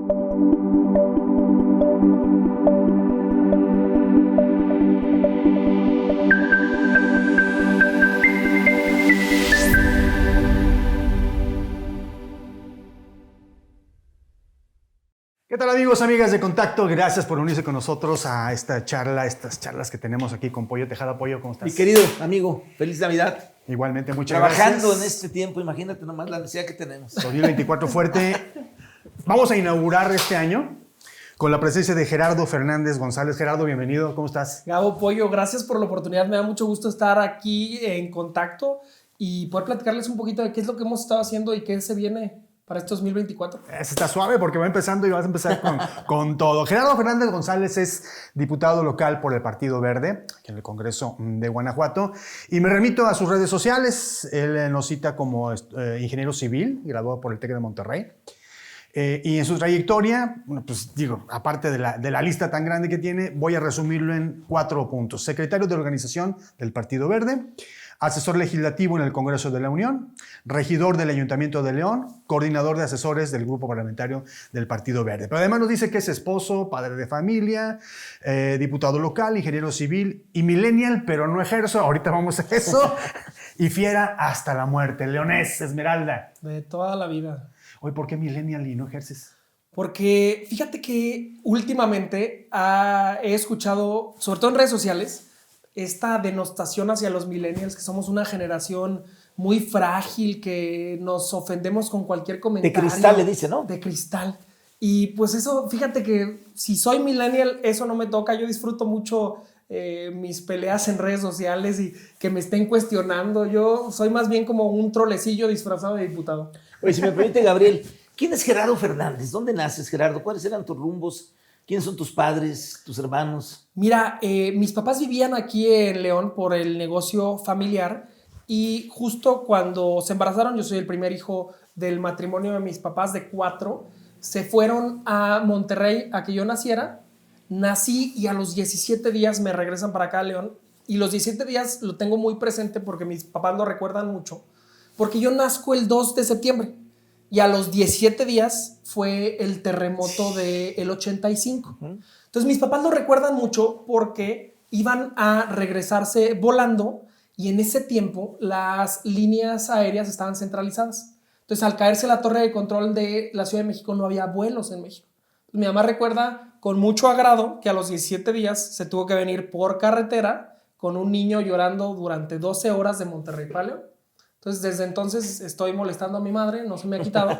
¿Qué tal, amigos, amigas de Contacto? Gracias por unirse con nosotros a estas charlas que tenemos aquí con Pollo Tejada. Pollo, ¿cómo estás? Mi querido amigo, feliz Navidad. Igualmente, muchas gracias. Trabajando en este tiempo, imagínate nomás la necesidad que tenemos. 2024 fuerte. Vamos a inaugurar este año con la presencia de Gerardo Fernández González. Gerardo, bienvenido, ¿cómo estás? Gabo, Pollo, gracias por la oportunidad. Me da mucho gusto estar aquí en Contacto y poder platicarles un poquito de qué es lo que hemos estado haciendo y qué se viene para este 2024. Ese está suave porque va empezando y vas a empezar con todo. Gerardo Fernández González es diputado local por el Partido Verde, aquí en el Congreso de Guanajuato, y me remito a sus redes sociales. Él nos cita como ingeniero civil, graduado por el TEC de Monterrey. Y en su trayectoria, bueno, pues digo, aparte de la lista tan grande que tiene, voy a resumirlo en 4 puntos. Secretario de organización del Partido Verde, asesor legislativo en el Congreso de la Unión, regidor del Ayuntamiento de León, coordinador de asesores del grupo parlamentario del Partido Verde. Pero además nos dice que es esposo, padre de familia, diputado local, ingeniero civil y millennial, pero no ejerzo, ahorita vamos a eso, y fiera hasta la muerte, leonés, Esmeralda. De toda la vida. Oye, ¿por qué millennial y no ejerces? Porque fíjate que últimamente he escuchado, sobre todo en redes sociales, esta denostación hacia los millennials, que somos una generación muy frágil, que nos ofendemos con cualquier comentario. De cristal le dice, ¿no? De cristal. Y pues eso, fíjate que si soy millennial, eso no me toca. Yo disfruto mucho mis peleas en redes sociales y que me estén cuestionando. Yo soy más bien como un trolecillo disfrazado de diputado. Oye, si me permite, Gabriel, ¿quién es Gerardo Fernández? ¿Dónde naces, Gerardo? ¿Cuáles eran tus rumbos? ¿Quiénes son tus padres, tus hermanos? Mira, mis papás vivían aquí en León por el negocio familiar y justo cuando se embarazaron, yo soy el primer hijo del matrimonio de mis papás de 4, se fueron a Monterrey a que yo naciera. Nací y a los 17 días me regresan para acá a León, y los 17 días lo tengo muy presente porque mis papás lo recuerdan mucho, porque yo nazco el 2 de septiembre y a los 17 días fue el terremoto del 85. Entonces mis papás lo recuerdan mucho porque iban a regresarse volando y en ese tiempo las líneas aéreas estaban centralizadas. Entonces al caerse la torre de control de la Ciudad de México no había vuelos en México. Entonces, mi mamá recuerda con mucho agrado que a los 17 días se tuvo que venir por carretera con un niño llorando durante 12 horas de Monterrey para León. Entonces, desde entonces estoy molestando a mi madre, no se me ha quitado.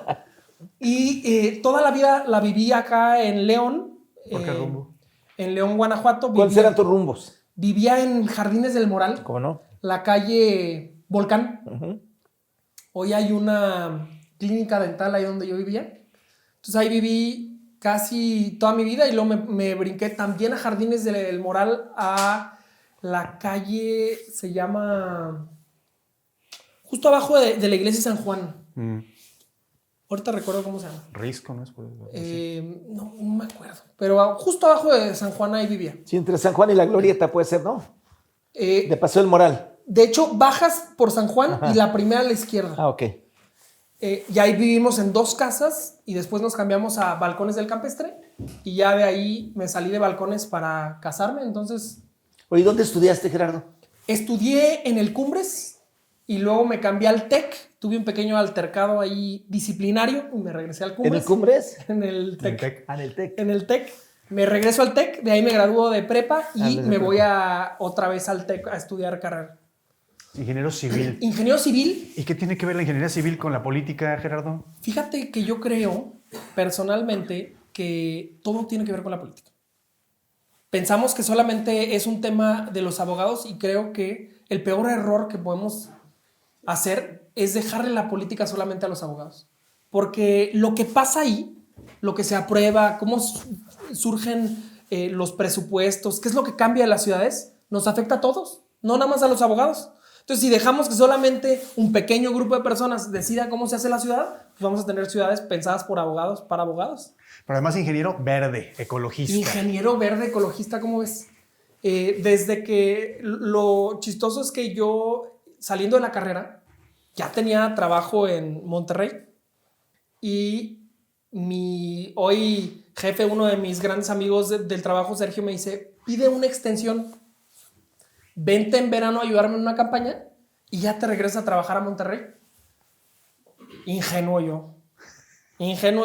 Y toda la vida la viví acá en León. ¿Por qué rumbo? En León, Guanajuato. ¿Cuáles eran tus rumbos? Vivía en Jardines del Moral. ¿Cómo no? La calle Volcán. Hoy hay una clínica dental ahí donde yo vivía. Entonces ahí viví casi toda mi vida y luego me brinqué también a Jardines del Moral, a la calle, se llama... justo abajo de la iglesia de San Juan. Ahorita recuerdo cómo se llama. Risco, ¿no es? No me acuerdo. Pero justo abajo de San Juan ahí vivía. Sí, entre San Juan y la Glorieta puede ser, ¿no? De Paseo del Moral. De hecho, bajas por San Juan y la primera a la izquierda. Ah, ok. Y ahí vivimos en 2 casas y después nos cambiamos a Balcones del Campestre y ya de ahí me salí de Balcones para casarme. Entonces... Oye, ¿dónde estudiaste, Gerardo? Estudié en el Cumbres y luego me cambié al TEC. Tuve un pequeño altercado ahí disciplinario y me regresé al Cumbres. ¿En el Cumbres? En el TEC. En el TEC. En el TEC. Me regreso al TEC, de ahí me gradúo de prepa y me voy otra vez al TEC a estudiar carrera. Ingeniero civil. Ingeniero civil. ¿Y qué tiene que ver la ingeniería civil con la política, Gerardo? Fíjate que yo creo, personalmente, que todo tiene que ver con la política. Pensamos que solamente es un tema de los abogados y creo que el peor error que podemos hacer es dejarle la política solamente a los abogados. Porque lo que pasa ahí, lo que se aprueba, cómo surgen los presupuestos, qué es lo que cambia en las ciudades, nos afecta a todos, no nada más a los abogados. Entonces, si dejamos que solamente un pequeño grupo de personas decida cómo se hace la ciudad, pues vamos a tener ciudades pensadas por abogados, para abogados. Pero además ingeniero verde, ecologista. Ingeniero verde, ecologista, ¿cómo ves? Desde que lo chistoso es que yo, saliendo de la carrera, ya tenía trabajo en Monterrey y mi hoy jefe, uno de mis grandes amigos del trabajo, Sergio, me dice, pide una extensión, vente en verano a ayudarme en una campaña y ya te regresas a trabajar a Monterrey. Ingenuo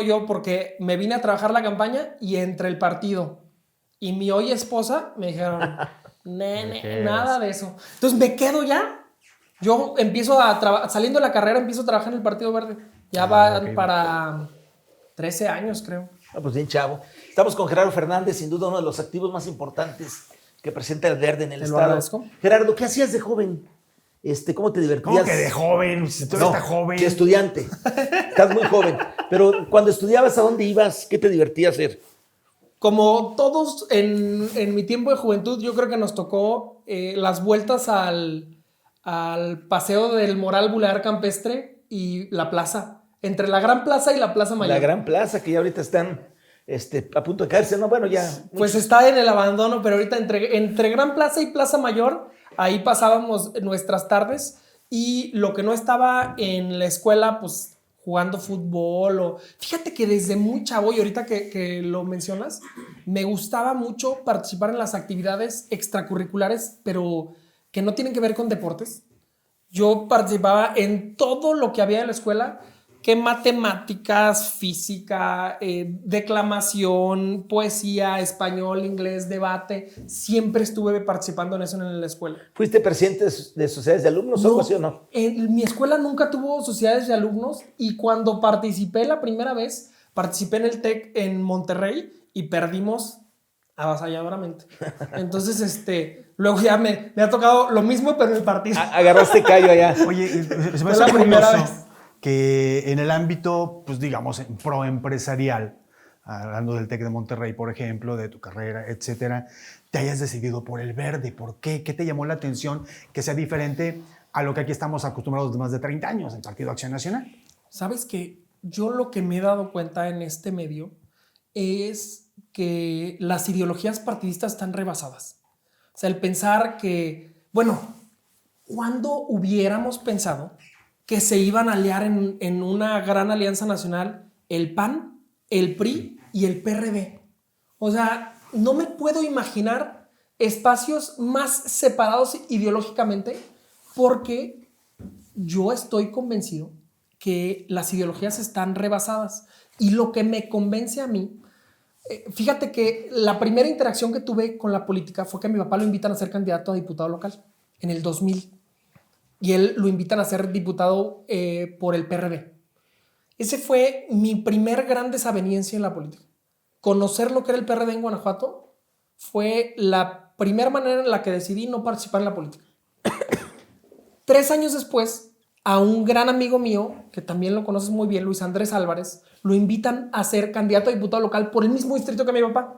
yo porque me vine a trabajar la campaña y entre el partido y mi hoy esposa me dijeron, nene, nada de eso. Entonces me quedo ya. Yo empiezo saliendo de la carrera, empiezo a trabajar en el Partido Verde. Ya van para 13 años, creo. Pues bien, chavo. Estamos con Gerardo Fernández, sin duda uno de los activos más importantes que presenta el Verde en el estado. Agradezco. Gerardo, ¿qué hacías de joven? ¿Cómo te divertías? ¿Cómo que de joven? Si tú eres tan joven. De estudiante. Estás muy joven. Pero cuando estudiabas, ¿a dónde ibas? ¿Qué te divertía hacer? Como todos en mi tiempo de juventud, yo creo que nos tocó las vueltas al paseo del Moral Boulevard Campestre y la plaza. Entre la Gran Plaza y la Plaza Mayor. La Gran Plaza, que ya ahorita están a punto de caerse, ¿no? Bueno, ya. Pues está en el abandono, pero ahorita entre Gran Plaza y Plaza Mayor, ahí pasábamos nuestras tardes y lo que no estaba en la escuela, pues jugando fútbol. Fíjate que desde muy chavo, y ahorita que lo mencionas, me gustaba mucho participar en las actividades extracurriculares, pero que no tienen que ver con deportes. Yo participaba en todo lo que había en la escuela, que matemáticas, física, declamación, poesía, español, inglés, debate. Siempre estuve participando en eso en la escuela. ¿Fuiste presidente de sociedades de alumnos o algo así o no? En mi escuela nunca tuvo sociedades de alumnos y cuando participé la primera vez, participé en el TEC en Monterrey y perdimos avasalladoramente. Entonces, luego ya me ha tocado lo mismo, pero en el partido. Agarraste callo allá. Oye, se me Fue la hace primera curioso vez. que en el ámbito, pues digamos, proempresarial, hablando del TEC de Monterrey, por ejemplo, de tu carrera, etcétera, te hayas decidido por el verde. ¿Por qué? ¿Qué te llamó la atención que sea diferente a lo que aquí estamos acostumbrados de más de 30 años, el Partido Acción Nacional? Sabes que yo lo que me he dado cuenta en este medio es que las ideologías partidistas están rebasadas. O sea, el pensar que, bueno, ¿cuándo hubiéramos pensado que se iban a aliar en una gran alianza nacional el PAN, el PRI y el PRD? O sea, no me puedo imaginar espacios más separados ideológicamente porque yo estoy convencido que las ideologías están rebasadas. Y lo que me convence a mí, fíjate que la primera interacción que tuve con la política fue que a mi papá lo invitan a ser candidato a diputado local en el 2000. Y él lo invitan a ser diputado por el PRD. Ese fue mi primer gran desaveniencia en la política. Conocer lo que era el PRD en Guanajuato fue la primera manera en la que decidí no participar en la política. 3 años después, a un gran amigo mío, que también lo conoces muy bien, Luis Andrés Álvarez, lo invitan a ser candidato a diputado local por el mismo distrito que mi papá.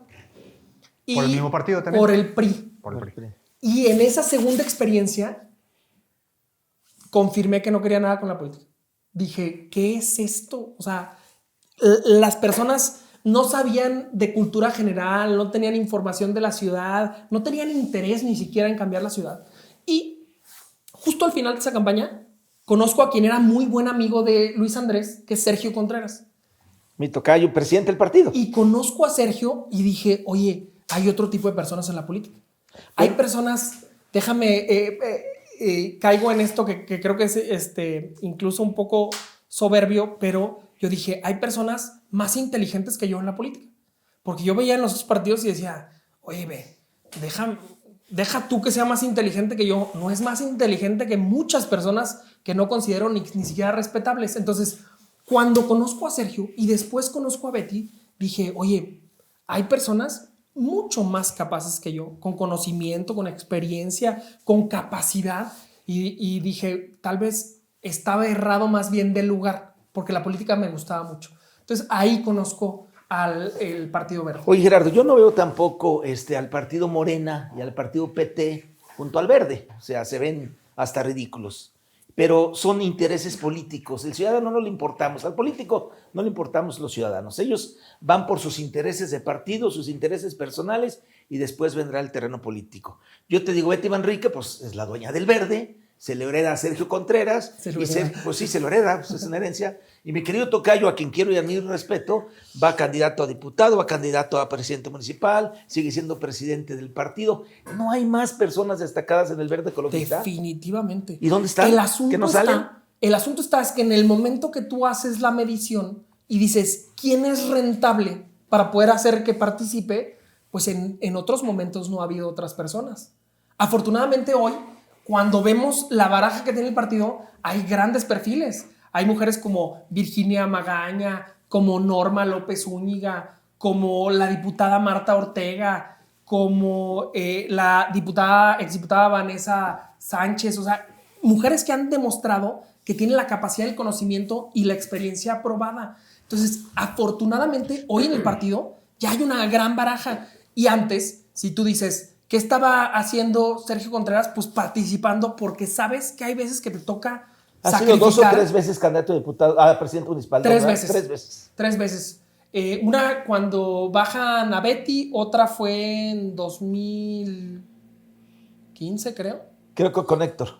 ¿Por el mismo partido también? Por el PRI. Por el PRI. Y en esa segunda experiencia, confirmé que no quería nada con la política. Dije, ¿qué es esto? O sea, las personas no sabían de cultura general, no tenían información de la ciudad, no tenían interés ni siquiera en cambiar la ciudad. Y justo al final de esa campaña, conozco a quien era muy buen amigo de Luis Andrés, que es Sergio Contreras. Mi tocayo, presidente del partido. Y conozco a Sergio y dije, oye, hay otro tipo de personas en la política. Hay personas, déjame, caigo en esto que creo que es incluso un poco soberbio, pero yo dije, hay personas más inteligentes que yo en la política. Porque yo veía en los otros partidos y decía, oye, ve, deja tú que sea más inteligente que yo. No es más inteligente que muchas personas que no considero ni siquiera respetables. Entonces, cuando conozco a Sergio y después conozco a Betty, dije, oye, hay personas mucho más capaces que yo, con conocimiento, con experiencia, con capacidad. Y dije, tal vez estaba errado más bien del lugar, porque la política me gustaba mucho. Entonces, ahí conozco el Partido Verde. Oye, Gerardo, yo no veo tampoco al partido Morena y al partido PT junto al Verde. O sea, se ven hasta ridículos. Pero son intereses políticos. El ciudadano no le importamos. Al político no le importamos los ciudadanos. Ellos van por sus intereses de partido, sus intereses personales, y después vendrá el terreno político. Yo te digo, Betty Manrique, pues es la dueña del Verde, se le hereda a Sergio Contreras. Se lo y hereda. pues sí, se lo hereda, pues es una herencia. Y mi querido tocayo, a quien quiero y admiro y respeto, va candidato a diputado, va candidato a presidente municipal, sigue siendo presidente del partido. No hay más personas destacadas en el Verde Ecologista. Definitivamente. ¿Y dónde están? El asunto ¿Que no salen? el asunto está es que en el momento que tú haces la medición y dices quién es rentable para poder hacer que participe, pues en otros momentos no ha habido otras personas. Afortunadamente hoy, cuando vemos la baraja que tiene el partido, hay grandes perfiles. Hay mujeres como Virginia Magaña, como Norma López Zúñiga, como la diputada Marta Ortega, como la exdiputada Vanessa Sánchez. O sea, mujeres que han demostrado que tienen la capacidad, el conocimiento y la experiencia aprobada. Entonces, afortunadamente, hoy en el partido ya hay una gran baraja. Y antes, si tú dices, ¿qué estaba haciendo Sergio Contreras? Pues participando, porque sabes que hay veces que te toca Ha sido 2 o 3 veces candidato a diputado, a presidente municipal. 3 ¿verdad? veces. 3 veces. 3 veces. Una cuando bajan a Betty, otra fue en 2015, creo. Creo que con Héctor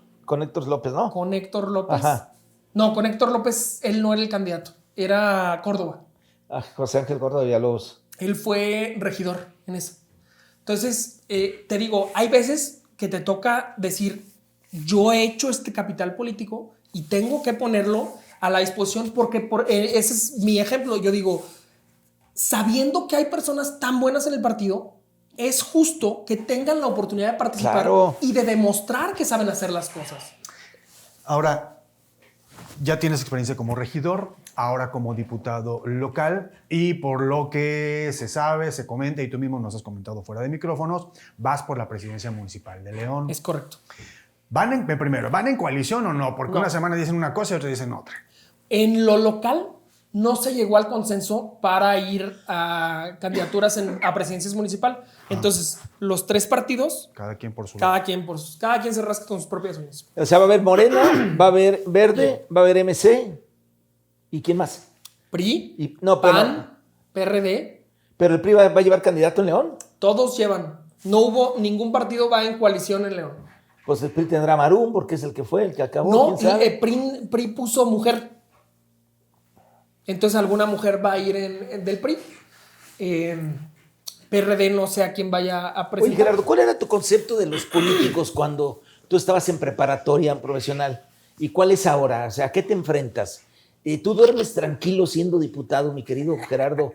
López, ¿no? Con Héctor López. Ajá. No, con Héctor López él no era el candidato, era Córdoba. José Ángel Gordo de Villalobos. Él fue regidor en eso. Entonces, te digo, hay veces que te toca decir, yo he hecho este capital político y tengo que ponerlo a la disposición porque ese es mi ejemplo. Yo digo, sabiendo que hay personas tan buenas en el partido, es justo que tengan la oportunidad de participar. Claro. Y de demostrar que saben hacer las cosas. Ahora, ya tienes experiencia como regidor, ahora como diputado local, y por lo que se sabe, se comenta, y tú mismo nos has comentado fuera de micrófonos, vas por la presidencia municipal de León. Es correcto. ¿Van en coalición o no? Porque No. una semana dicen una cosa y otra dicen otra. En lo local no se llegó al consenso para ir a candidaturas a presidencias municipal. Entonces, los 3 partidos, Cada quien por su cada quien se rasca con sus propias uñas. O sea, va a haber Morena, va a haber Verde, va a haber MC. ¿Y quién más? PRI, No, PAN, PRD, pero el PRI va a llevar candidato en León. todos llevan. No hubo, ningún partido va en coalición en León. Pues el PRI tendrá Marum, porque es el que fue, el que acabó. No, ¿quién sabe? PRI puso mujer. Entonces alguna mujer va a ir del PRI. PRD no sé a quién vaya a Oye, presentar. Gerardo, ¿cuál era tu concepto de los políticos cuando tú estabas en preparatoria profesional? ¿Y cuál es ahora? O sea, ¿a qué te enfrentas? ¿Tú duermes tranquilo siendo diputado, mi querido Gerardo?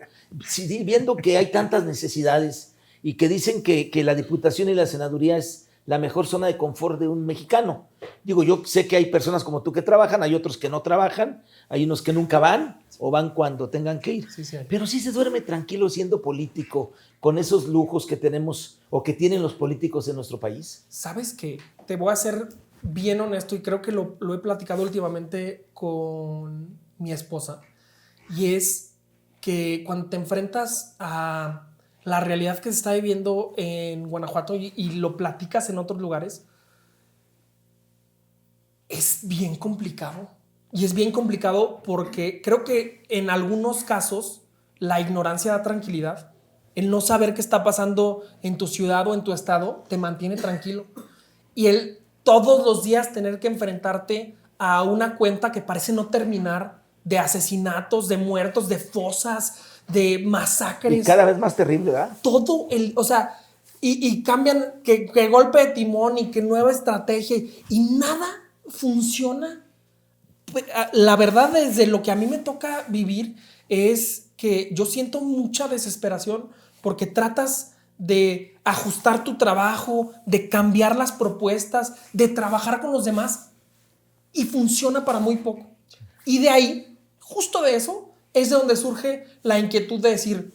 Viendo que hay tantas necesidades y que dicen que la diputación y la senaduría es la mejor zona de confort de un mexicano. Digo, yo sé que hay personas como tú que trabajan, hay otros que no trabajan, hay unos que nunca van o van cuando tengan que ir. Sí, sí hay. Pero sí se duerme tranquilo siendo político, con esos lujos que tenemos o que tienen los políticos en nuestro país. ¿Sabes qué? Te voy a ser bien honesto y creo que lo he platicado últimamente con mi esposa. Y es que cuando te enfrentas a la realidad que se está viviendo en Guanajuato y lo platicas en otros lugares, es bien complicado. Y es bien complicado porque creo que en algunos casos la ignorancia da tranquilidad. El no saber qué está pasando en tu ciudad o en tu estado te mantiene tranquilo. Y el todos los días tener que enfrentarte a una cuenta que parece no terminar, de asesinatos, de muertos, de fosas, de masacres. Y cada vez más terrible, ¿verdad? Todo o sea, y cambian que golpe de timón y que nueva estrategia y nada funciona. La verdad, desde lo que a mí me toca vivir es que yo siento mucha desesperación porque tratas de ajustar tu trabajo, de cambiar las propuestas, de trabajar con los demás y funciona para muy poco. Y de ahí, justo de eso, es de donde surge la inquietud de decir,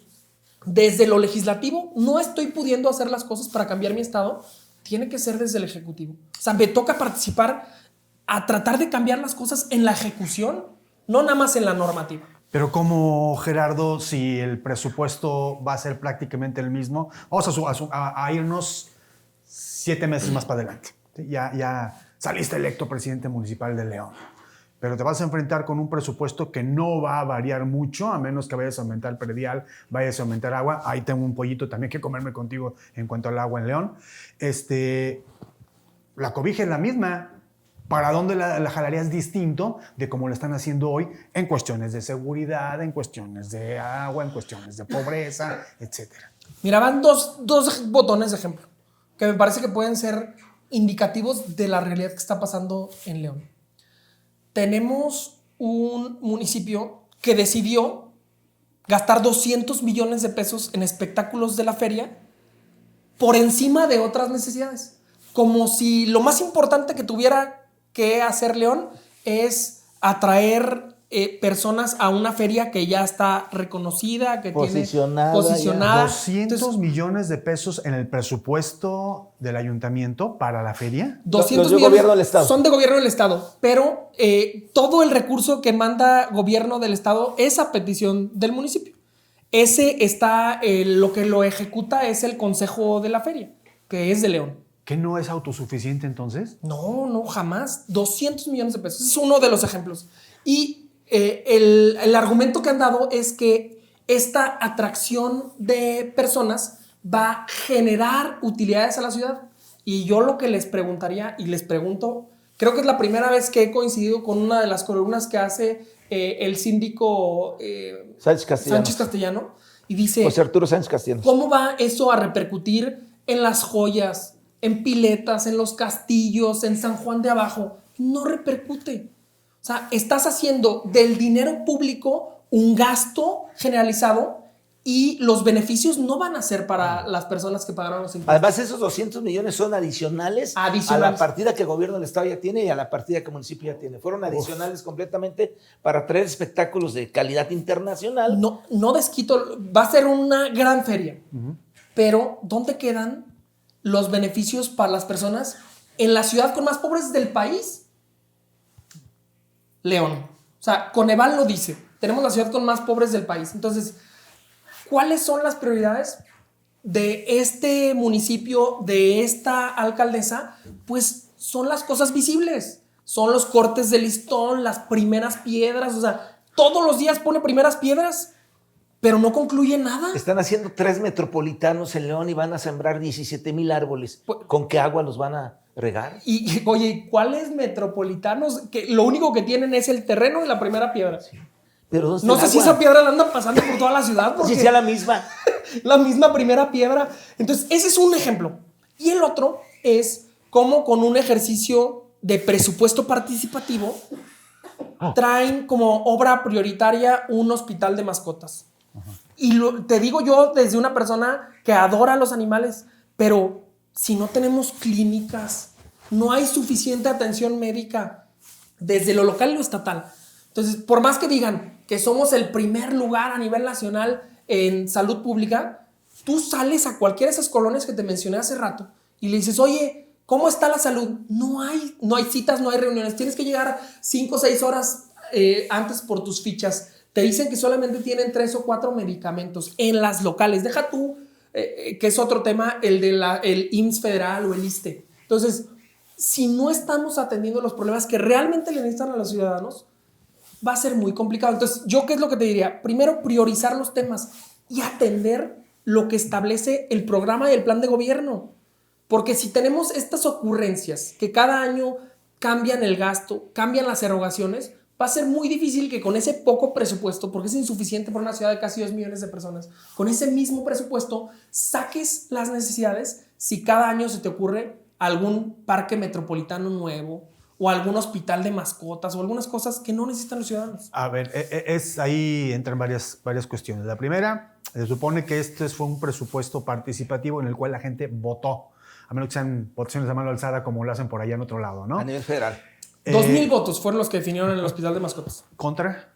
desde lo legislativo no estoy pudiendo hacer las cosas para cambiar mi estado, tiene que ser desde el ejecutivo. O sea, me toca participar a tratar de cambiar las cosas en la ejecución, no nada más en la normativa. Pero como, Gerardo, si el presupuesto va a ser prácticamente el mismo, vamos a irnos 7 meses más para adelante. ¿Sí? Ya saliste electo presidente municipal de León, pero te vas a enfrentar con un presupuesto que no va a variar mucho, a menos que vayas a aumentar predial, vayas a aumentar agua. Ahí tengo un pollito también que comerme contigo en cuanto al agua en León. La cobija es la misma. ¿Para dónde la jalarías distinto de cómo lo están haciendo hoy en cuestiones de seguridad, en cuestiones de agua, en cuestiones de pobreza, etcétera? Mira, van dos botones de ejemplo que me parece que pueden ser indicativos de la realidad que está pasando en León. Tenemos un municipio que decidió gastar 200 millones de pesos en espectáculos de la feria por encima de otras necesidades. Como si lo más importante que tuviera que hacer León es atraer personas a una feria que ya está reconocida, que Posicionada, tiene posicionada. 200 Entonces, millones de pesos en el presupuesto del ayuntamiento para la feria. 200 Los de millones gobierno del estado. son de gobierno del estado, pero todo el recurso que manda gobierno del estado es a petición del municipio. Ese está, lo que lo ejecuta es el consejo de la feria, que es de León. ¿Que no es autosuficiente entonces? No, jamás. 200 millones de pesos. Es uno de los ejemplos. Y el argumento que han dado es que esta atracción de personas va a generar utilidades a la ciudad. Y yo lo que les preguntaría, y les pregunto, creo que es la primera vez que he coincidido con una de las columnas que hace el síndico Sánchez Castellano. Y dice, José Arturo Sánchez Castellanos. ¿cómo va eso a repercutir en las joyas, en Piletas, en los castillos, en San Juan de Abajo? No repercute. O sea, estás haciendo del dinero público un gasto generalizado y los beneficios no van a ser para las personas que pagaron los impuestos. Además, esos 200 millones son adicionales a la partida que el gobierno del estado ya tiene y a la partida que el municipio ya tiene. Fueron adicionales completamente para traer espectáculos de calidad internacional. No desquito, va a ser una gran feria. Pero ¿dónde quedan los beneficios para las personas en la ciudad con más pobres del país? León. O sea, Coneval lo dice. Tenemos la ciudad con más pobres del país. Entonces, ¿cuáles son las prioridades de este municipio, de esta alcaldesa? Pues son las cosas visibles. Son los cortes de listón, las primeras piedras. O sea, todos los días pone primeras piedras, pero no concluye nada. Están haciendo 3 metropolitanos en León y van a sembrar 17,000 árboles. ¿Con qué agua los van a regar? Y oye, ¿cuáles metropolitanos? Que lo único que tienen es el terreno y la primera piedra. Sí. Pero ¿dónde está no el sé agua? si esa piedra la andan pasando por toda la ciudad. Si sea la misma. La misma primera piedra. Entonces, ese es un ejemplo. Y el otro es cómo con un ejercicio de presupuesto participativo traen como obra prioritaria un hospital de mascotas. Y te digo yo desde una persona que adora a los animales, pero si no tenemos clínicas, no hay suficiente atención médica desde lo local y lo estatal. Entonces, por más que digan que somos el primer lugar a nivel nacional en salud pública, tú sales a cualquiera de esas colonias que te mencioné hace rato y le dices, oye, ¿cómo está la salud? No hay citas, no hay reuniones. Tienes que llegar 5 o 6 horas antes por tus fichas. Te dicen que solamente tienen 3 o 4 medicamentos en las locales. Deja tú, que es otro tema, el IMSS federal o el ISSSTE. Entonces, si no estamos atendiendo los problemas que realmente le necesitan a los ciudadanos, va a ser muy complicado. Entonces, ¿yo qué es lo que te diría? Primero, priorizar los temas y atender lo que establece el programa y el plan de gobierno. Porque si tenemos estas ocurrencias que cada año cambian el gasto, cambian las erogaciones, va a ser muy difícil que con ese poco presupuesto, porque es insuficiente para una ciudad de casi 2 millones de personas, con ese mismo presupuesto saques las necesidades si cada año se te ocurre algún parque metropolitano nuevo o algún hospital de mascotas o algunas cosas que no necesitan los ciudadanos. A ver, ahí entran varias cuestiones. La primera, se supone que este fue un presupuesto participativo en el cual la gente votó, a menos que sean votaciones de mano alzada como lo hacen por allá en otro lado, ¿no? A nivel federal. 2,000 votos fueron los que definieron el hospital de mascotas. ¿Contra?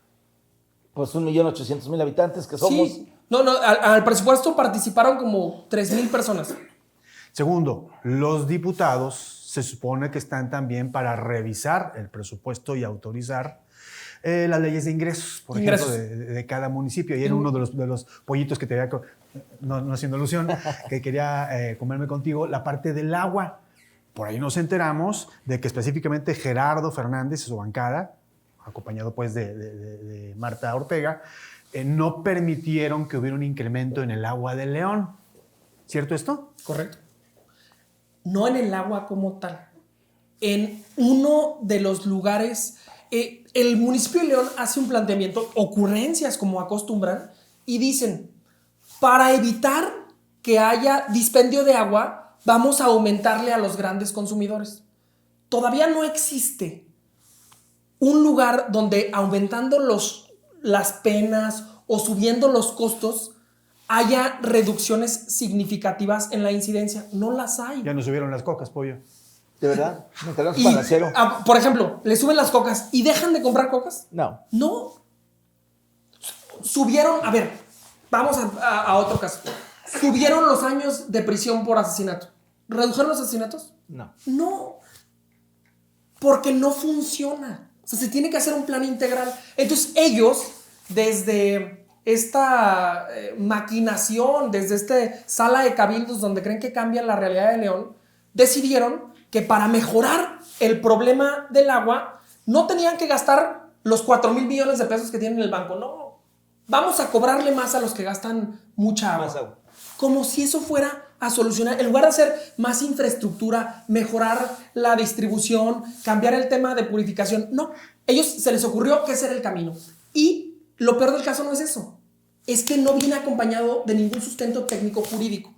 Pues 1,800,000 habitantes que somos. Sí. No, al presupuesto participaron como 3,000 personas. Segundo, los diputados se supone que están también para revisar el presupuesto y autorizar las leyes de ingresos, por ejemplo, de cada municipio. Y era uno de los pollitos que te había, no haciendo alusión, que quería comerme contigo, la parte del agua. Por ahí nos enteramos de que específicamente Gerardo Fernández y su bancada, acompañado pues de Marta Ortega, no permitieron que hubiera un incremento en el agua de León. ¿Cierto esto? Correcto. No en el agua como tal. en uno de los lugares. El municipio de León hace un planteamiento, ocurrencias como acostumbran, y dicen, para evitar que haya dispendio de agua, vamos a aumentarle a los grandes consumidores. Todavía no existe un lugar donde aumentando las penas o subiendo los costos haya reducciones significativas en la incidencia. No las hay. Ya nos subieron las cocas, pollo. ¿De verdad? ¿Me quedas Y, para cero? por ejemplo, le suben las cocas y dejan de comprar cocas. No. No. Subieron, a ver, vamos a otro caso. Subieron los años de prisión por asesinato. ¿Redujeron los asesinatos? No. No. Porque no funciona. O sea, se tiene que hacer un plan integral. Entonces ellos, desde esta maquinación, desde esta sala de cabildos donde creen que cambian la realidad de León, decidieron que para mejorar el problema del agua no tenían que gastar los 4,000 millones de pesos que tienen en el banco. No, vamos a cobrarle más a los que gastan mucha agua. Más agua. Como si eso fuera a solucionar, en lugar de hacer más infraestructura, mejorar la distribución, cambiar el tema de purificación. No, ellos se les ocurrió que ese era el camino. Y lo peor del caso no es eso, es que no viene acompañado de ningún sustento técnico jurídico.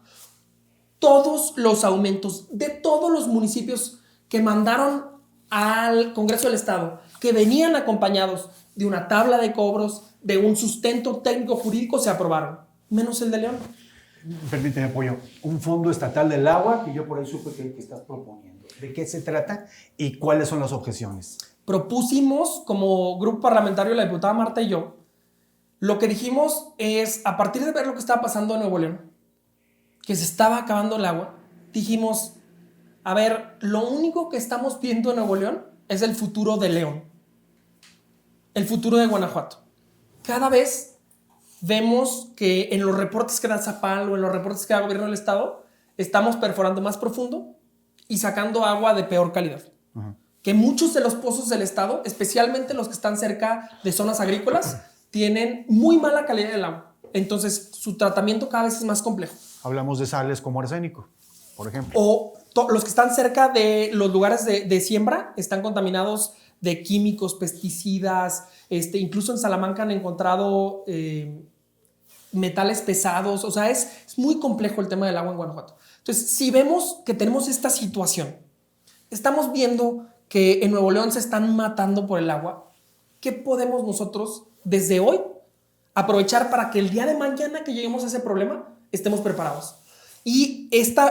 Todos los aumentos de todos los municipios que mandaron al Congreso del Estado, que venían acompañados de una tabla de cobros, de un sustento técnico jurídico, se aprobaron, menos el de León. Permíteme, pollo. Un fondo estatal del agua que yo por ahí supe que estás proponiendo. ¿De qué se trata y cuáles son las objeciones? Propusimos, como grupo parlamentario, la diputada Marta y yo, lo que dijimos es, a partir de ver lo que estaba pasando en Nuevo León, que se estaba acabando el agua, dijimos, a ver, lo único que estamos viendo en Nuevo León es el futuro de León, el futuro de Guanajuato. Cada vez vemos que en los reportes que da Zapal o en los reportes que da el gobierno del estado, estamos perforando más profundo y sacando agua de peor calidad. Uh-huh. Que muchos de los pozos del estado, especialmente los que están cerca de zonas agrícolas, tienen muy mala calidad del agua. Entonces, su tratamiento cada vez es más complejo. Hablamos de sales como arsénico, por ejemplo. O los que están cerca de los lugares de siembra están contaminados de químicos, pesticidas. Incluso en Salamanca han encontrado metales pesados. O sea, es muy complejo el tema del agua en Guanajuato. Entonces, si vemos que tenemos esta situación, estamos viendo que en Nuevo León se están matando por el agua, ¿qué podemos nosotros desde hoy aprovechar para que el día de mañana que lleguemos a ese problema estemos preparados? Y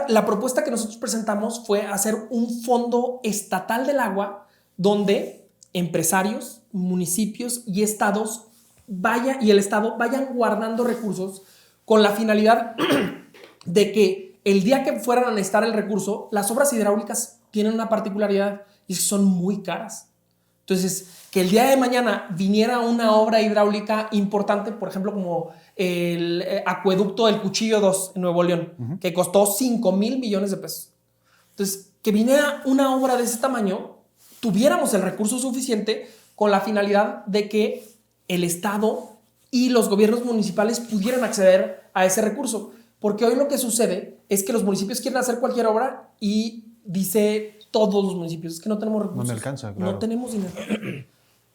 la propuesta que nosotros presentamos fue hacer un fondo estatal del agua donde empresarios, municipios y estados y el estado vayan guardando recursos con la finalidad de que el día que fueran a necesitar el recurso, las obras hidráulicas tienen una particularidad y es que son muy caras. Entonces, que el día de mañana viniera una obra hidráulica importante, por ejemplo, como el acueducto del Cuchillo 2 en Nuevo León, uh-huh, que costó 5,000 millones de pesos. Entonces, que viniera una obra de ese tamaño, tuviéramos el recurso suficiente con la finalidad de que el Estado y los gobiernos municipales pudieran acceder a ese recurso. Porque hoy lo que sucede es que los municipios quieren hacer cualquier obra y dice todos los municipios, es que no tenemos recursos. No me alcanza, claro. No tenemos dinero.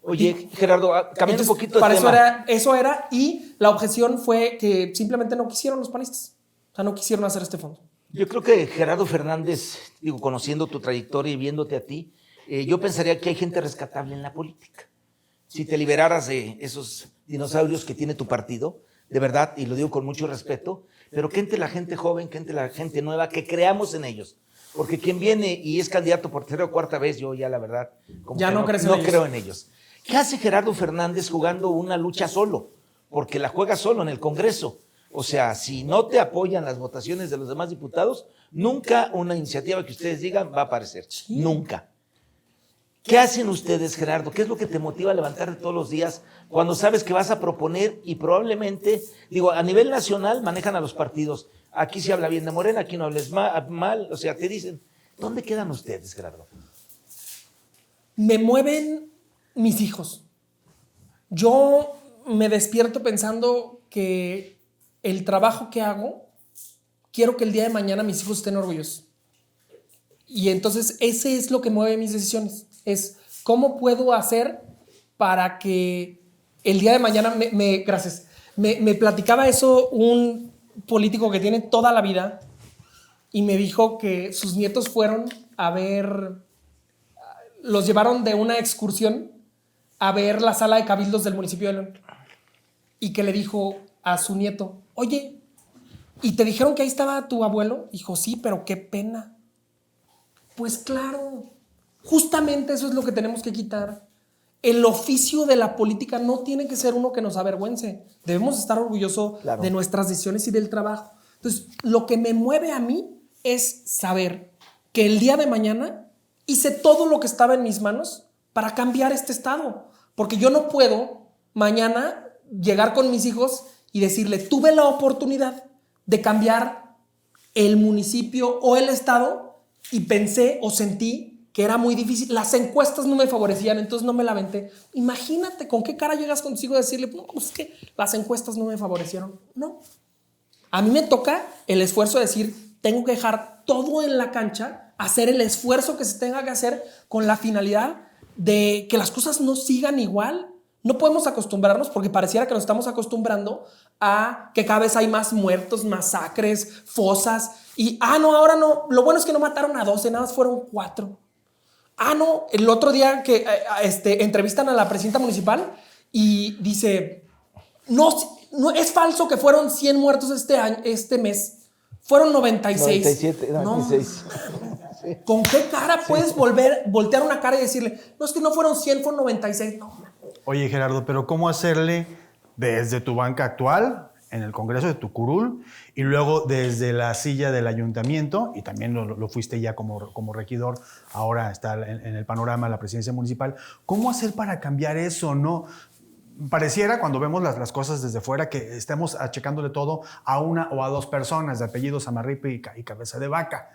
Oye, Gerardo, cambiando un poquito para el tema. Eso era, y la objeción fue que simplemente no quisieron los panistas. O sea, no quisieron hacer este fondo. Yo creo que Gerardo Fernández, conociendo tu trayectoria y viéndote a ti, yo pensaría que hay gente rescatable en la política. Si te liberaras de esos dinosaurios que tiene tu partido, de verdad, y lo digo con mucho respeto, pero que entre la gente joven, que entre la gente nueva, que creamos en ellos. Porque quien viene y es candidato por tercera o cuarta vez, yo ya la verdad, como ya que no creo en ellos. ¿Qué hace Gerardo Fernández jugando una lucha solo? Porque la juega solo en el Congreso. O sea, si no te apoyan las votaciones de los demás diputados, nunca una iniciativa que ustedes digan va a aparecer. Sí. Nunca. ¿Qué hacen ustedes, Gerardo? ¿Qué es lo que te motiva a levantarte todos los días cuando sabes que vas a proponer y probablemente, a nivel nacional manejan a los partidos? Aquí se habla bien de Morena, aquí no hables mal, o sea, te dicen, ¿dónde quedan ustedes, Gerardo? Me mueven mis hijos. Yo me despierto pensando que el trabajo que hago, quiero que el día de mañana mis hijos estén orgullosos. Y entonces ese es lo que mueve mis decisiones. Es cómo puedo hacer para que el día de mañana gracias. Me platicaba eso un político que tiene toda la vida y me dijo que sus nietos fueron a ver, los llevaron de una excursión a ver la sala de cabildos del municipio de León y que le dijo a su nieto, oye, ¿y te dijeron que ahí estaba tu abuelo? Dijo, sí, pero qué pena. Pues claro, justamente eso es lo que tenemos que quitar. El oficio de la política no tiene que ser uno que nos avergüence. Debemos estar orgullosos de nuestras decisiones y del trabajo. Entonces, lo que me mueve a mí es saber que el día de mañana hice todo lo que estaba en mis manos para cambiar este estado. Porque yo no puedo mañana llegar con mis hijos y decirle, tuve la oportunidad de cambiar el municipio o el estado y pensé o sentí que era muy difícil. Las encuestas no me favorecían, entonces no me la aventé. Imagínate con qué cara llegas consigo a decirle, no, pues es que las encuestas no me favorecieron. No. A mí me toca el esfuerzo de decir, tengo que dejar todo en la cancha, hacer el esfuerzo que se tenga que hacer con la finalidad de que las cosas no sigan igual. No podemos acostumbrarnos, porque pareciera que nos estamos acostumbrando a que cada vez hay más muertos, masacres, fosas. Y, no, ahora no. Lo bueno es que no mataron a 12, nada más fueron 4. No, el otro día que entrevistan a la presidenta municipal y dice, no, es falso que fueron 100 muertos este mes. Fueron 96. 97, 96. No. ¿Con qué cara puedes voltear una cara y decirle, no, es que no fueron 100, fueron 96? No. Oye, Gerardo, pero ¿cómo hacerle desde tu banca actual, en el Congreso de tu curul, y luego desde la silla del ayuntamiento, y también lo fuiste ya como regidor, ahora está en el panorama de la presidencia municipal? ¿Cómo hacer para cambiar eso? No pareciera, cuando vemos las cosas desde fuera, que estemos achacándole todo a una o a dos personas de apellidos Amarripe y Cabeza de Vaca.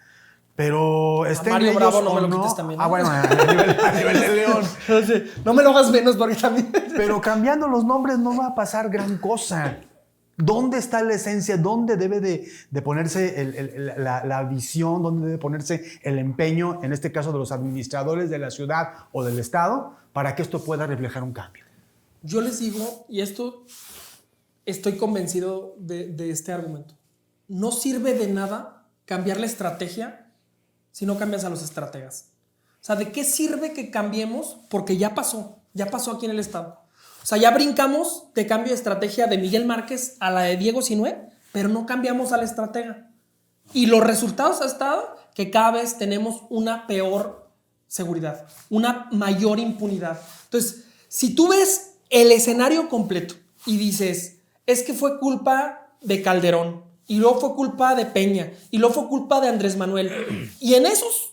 Pero Mario Bravo no me lo quites también, ¿no? Bueno, a nivel de León. No me lo hagas menos porque también... Pero cambiando los nombres no va a pasar gran cosa. ¿Dónde está la esencia? ¿Dónde debe de ponerse la visión? ¿Dónde debe ponerse el empeño, en este caso de los administradores de la ciudad o del estado, para que esto pueda reflejar un cambio? Yo les digo, y esto estoy convencido de este argumento, no sirve de nada cambiar la estrategia si no cambias a los estrategas. O sea, ¿de qué sirve que cambiemos? Porque ya pasó aquí en el estado. O sea, ya brincamos de cambio de estrategia de Miguel Márquez a la de Diego Sinué, pero no cambiamos al estratega. Y los resultados han estado que cada vez tenemos una peor seguridad, una mayor impunidad. Entonces, si tú ves el escenario completo y dices, es que fue culpa de Calderón, y luego fue culpa de Peña, y luego fue culpa de Andrés Manuel, y en esos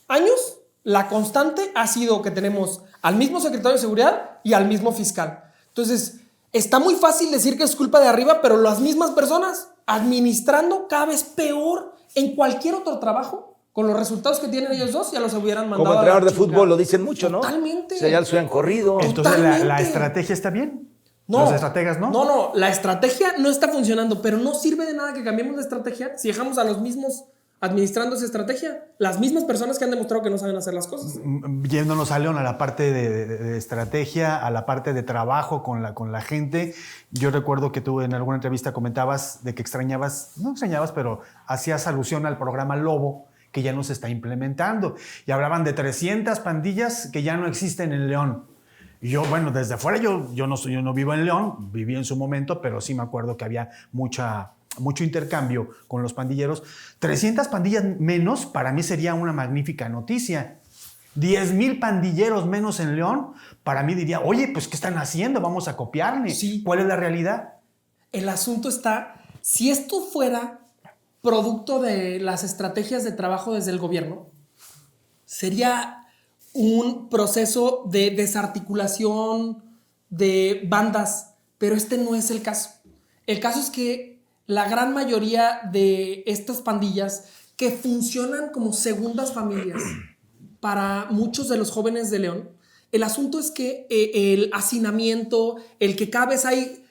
años la constante ha sido que tenemos al mismo secretario de seguridad y al mismo fiscal. Entonces, está muy fácil decir que es culpa de arriba, pero las mismas personas administrando cada vez peor en cualquier otro trabajo, con los resultados que tienen ellos dos, ya los hubieran mandado. Como entrenador de fútbol lo dicen mucho, ¿no? Totalmente. O sea, ya los hubieran corrido. Entonces, ¿la estrategia está bien? No. ¿Los estrategas no? No, la estrategia no está funcionando, pero no sirve de nada que cambiemos de estrategia si dejamos a los mismos administrando esa estrategia. Las mismas personas que han demostrado que no saben hacer las cosas. Yéndonos a León, a la parte de estrategia, a la parte de trabajo con la gente. Yo recuerdo que tú en alguna entrevista comentabas de que no extrañabas, pero hacías alusión al programa Lobo, que ya no se está implementando. Y hablaban de 300 pandillas que ya no existen en León. Y yo, bueno, desde fuera yo no vivo en León, viví en su momento, pero sí me acuerdo que había mucho intercambio con los pandilleros. 300 pandillas menos para mí sería una magnífica noticia. 10,000 pandilleros menos en León, para mí diría, oye, pues ¿qué están haciendo? Vamos a copiarle. Sí. ¿Cuál es la realidad? El asunto está, si esto fuera producto de las estrategias de trabajo desde el gobierno, sería un proceso de desarticulación de bandas, pero este no es el caso. El caso es que la gran mayoría de estas pandillas que funcionan como segundas familias para muchos de los jóvenes de León, el asunto es que el hacinamiento, el que cada vez hay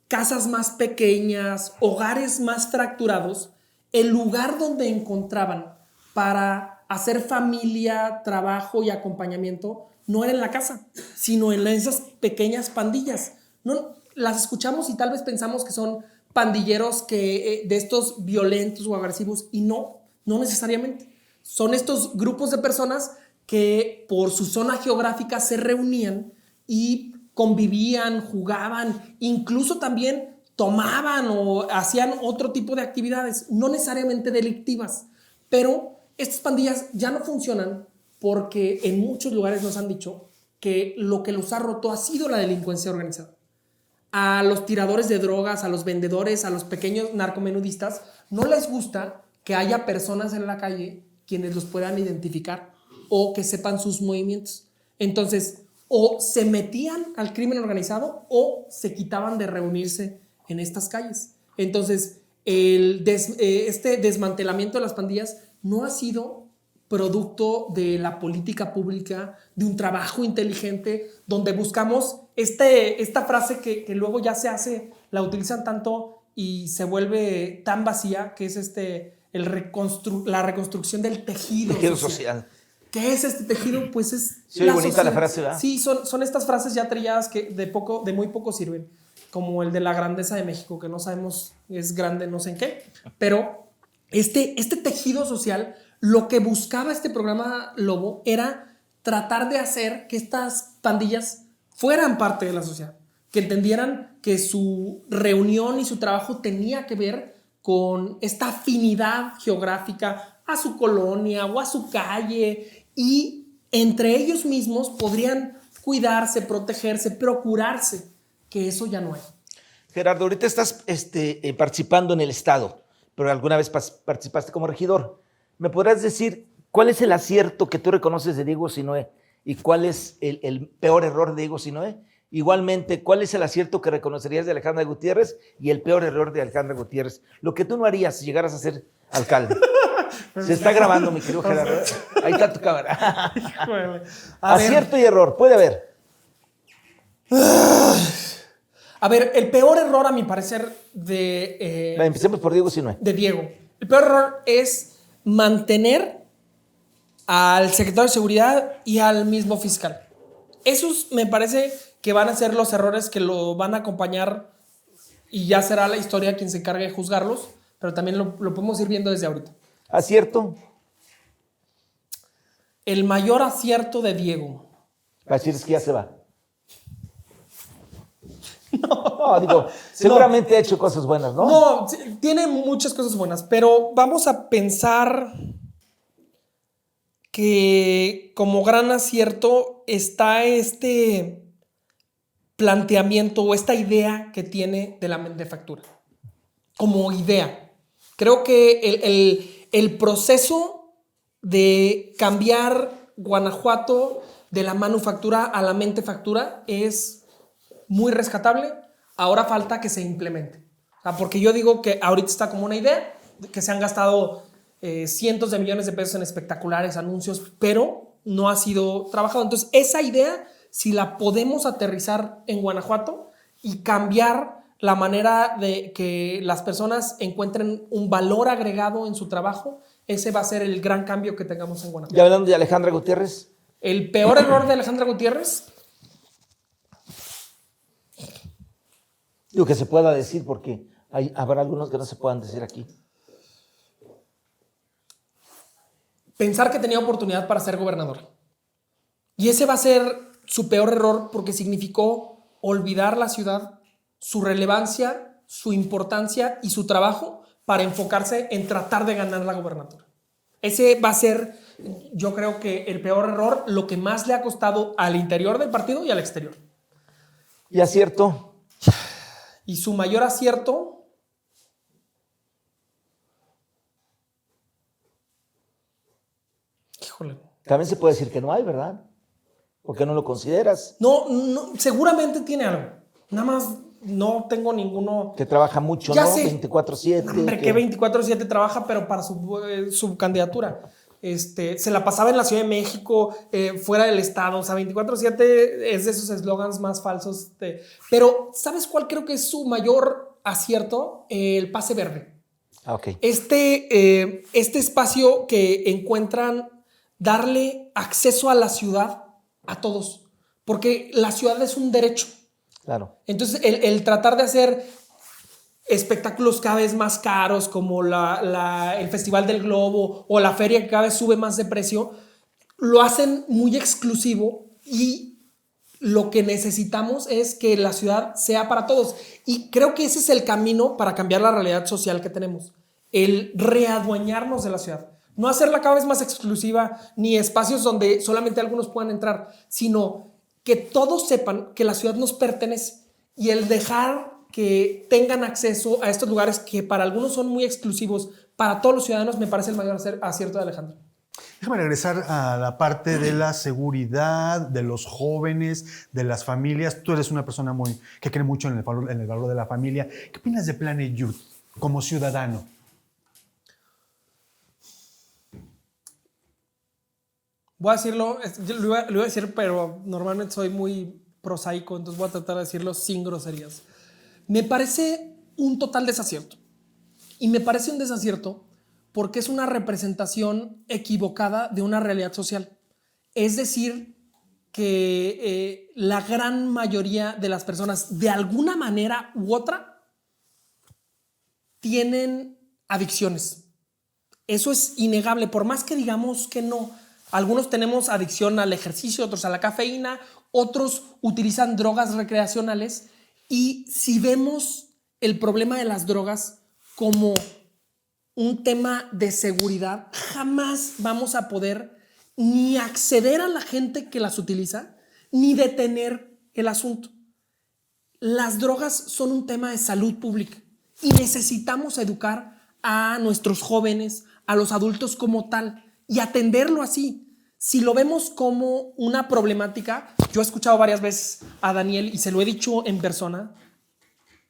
casas más pequeñas, hogares más fracturados, el lugar donde encontraban para hacer familia, trabajo y acompañamiento no era en la casa, sino en esas pequeñas pandillas. No, las escuchamos y tal vez pensamos que son pandilleros de estos violentos o agresivos, y no necesariamente. Son estos grupos de personas que por su zona geográfica se reunían y convivían, jugaban, incluso también tomaban o hacían otro tipo de actividades, no necesariamente delictivas. Pero estas pandillas ya no funcionan porque en muchos lugares nos han dicho que lo que los ha roto ha sido la delincuencia organizada. A los tiradores de drogas, a los vendedores, a los pequeños narcomenudistas, no les gusta que haya personas en la calle quienes los puedan identificar o que sepan sus movimientos. Entonces, o se metían al crimen organizado o se quitaban de reunirse en estas calles. Entonces, este desmantelamiento de las pandillas no ha sido producto de la política pública, de un trabajo inteligente, donde buscamos esta frase que luego ya se hace, la utilizan tanto y se vuelve tan vacía, que es la reconstrucción del tejido social. ¿Qué es este tejido? Pues es sí, la bonita sociedad. La frase, ¿verdad? Sí, son estas frases ya trilladas que de muy poco sirven, como el de la grandeza de México, que no sabemos, es grande no sé en qué, pero este tejido social, lo que buscaba este programa Lobo era tratar de hacer que estas pandillas fueran parte de la sociedad, que entendieran que su reunión y su trabajo tenía que ver con esta afinidad geográfica a su colonia o a su calle, y entre ellos mismos podrían cuidarse, protegerse, procurarse, que eso ya no hay. Gerardo, ahorita estás participando en el Estado, pero alguna vez participaste como regidor. ¿Me podrás decir cuál es el acierto que tú reconoces de Diego Sinnoé y cuál es el peor error de Diego Sinnoé? Igualmente, ¿cuál es el acierto que reconocerías de Alejandra Gutiérrez y el peor error de Alejandra Gutiérrez? Lo que tú no harías si llegaras a ser alcalde. Se está grabando, mi querido Gerardo. Ahí está tu cámara. Acierto y error, puede haber. A ver, el peor error, a mi parecer, empecemos por Diego Sinnoé. De Diego. El peor error es mantener al secretario de Seguridad y al mismo fiscal. Esos me parece que van a ser los errores que lo van a acompañar, y ya será la historia quien se encargue de juzgarlos, pero también lo podemos ir viendo desde ahorita. ¿Acierto? El mayor acierto de Diego. Así es que ya se va. No, digo, seguramente ha hecho cosas buenas, ¿no? No, tiene muchas cosas buenas, pero vamos a pensar que como gran acierto está este planteamiento o esta idea que tiene de la manufactura. Como idea. Creo que el proceso de cambiar Guanajuato de la manufactura a la mentefactura es muy rescatable. Ahora falta que se implemente. O sea, porque yo digo que ahorita está como una idea, que se han gastado cientos de millones de pesos en espectaculares anuncios, pero no ha sido trabajado. Entonces, esa idea, si la podemos aterrizar en Guanajuato y cambiar la manera de que las personas encuentren un valor agregado en su trabajo, ese va a ser el gran cambio que tengamos en Guanajuato. Ya hablando de Alejandra Gutiérrez. El peor error de Alejandra Gutiérrez. Digo que se pueda decir, porque habrá algunos que no se puedan decir aquí. Pensar que tenía oportunidad para ser gobernador. Y ese va a ser su peor error, porque significó olvidar la ciudad, su relevancia, su importancia y su trabajo para enfocarse en tratar de ganar la gobernatura. Ese va a ser, yo creo que el peor error, lo que más le ha costado al interior del partido y al exterior. ¿Y acierto? Y su mayor acierto... Híjole. También se puede decir que no hay, ¿verdad? ¿Por qué no lo consideras? No, seguramente tiene algo. Nada más no tengo ninguno... Que trabaja mucho, ya ¿no? Sé. 24/7. Hombre, que 24/7 trabaja, pero para su candidatura. Se la pasaba en la Ciudad de México, fuera del estado. O sea, 24/7 es de esos eslogans más falsos. Pero, ¿sabes cuál creo que es su mayor acierto? El pase verde. Ok. Este espacio que encuentran darle acceso a la ciudad a todos, porque la ciudad es un derecho. Claro. Entonces, el tratar de hacer espectáculos cada vez más caros, como el Festival del Globo o la feria que cada vez sube más de precio, lo hacen muy exclusivo, y lo que necesitamos es que la ciudad sea para todos. Y creo que ese es el camino para cambiar la realidad social que tenemos, el readueñarnos de la ciudad. No hacerla cada vez más exclusiva, ni espacios donde solamente algunos puedan entrar, sino que todos sepan que la ciudad nos pertenece, y el dejar que tengan acceso a estos lugares que para algunos son muy exclusivos, para todos los ciudadanos, me parece el mayor acierto de Alejandro. Déjame regresar a la parte de la seguridad, de los jóvenes, de las familias. Tú eres una persona que cree mucho en el valor de la familia. ¿Qué opinas de Planet Youth como ciudadano? Voy a decirlo, lo iba a decir, pero normalmente soy muy prosaico, entonces voy a tratar de decirlo sin groserías. Me parece un total desacierto. Y me parece un desacierto porque es una representación equivocada de una realidad social. Es decir, que la gran mayoría de las personas, de alguna manera u otra, tienen adicciones. Eso es innegable, por más que digamos que no. Algunos tenemos adicción al ejercicio, otros a la cafeína, otros utilizan drogas recreacionales. Y si vemos el problema de las drogas como un tema de seguridad, jamás vamos a poder ni acceder a la gente que las utiliza, ni detener el asunto. Las drogas son un tema de salud pública y necesitamos educar a nuestros jóvenes, a los adultos como tal, y atenderlo así. Si lo vemos como una problemática, yo he escuchado varias veces a Daniel y se lo he dicho en persona,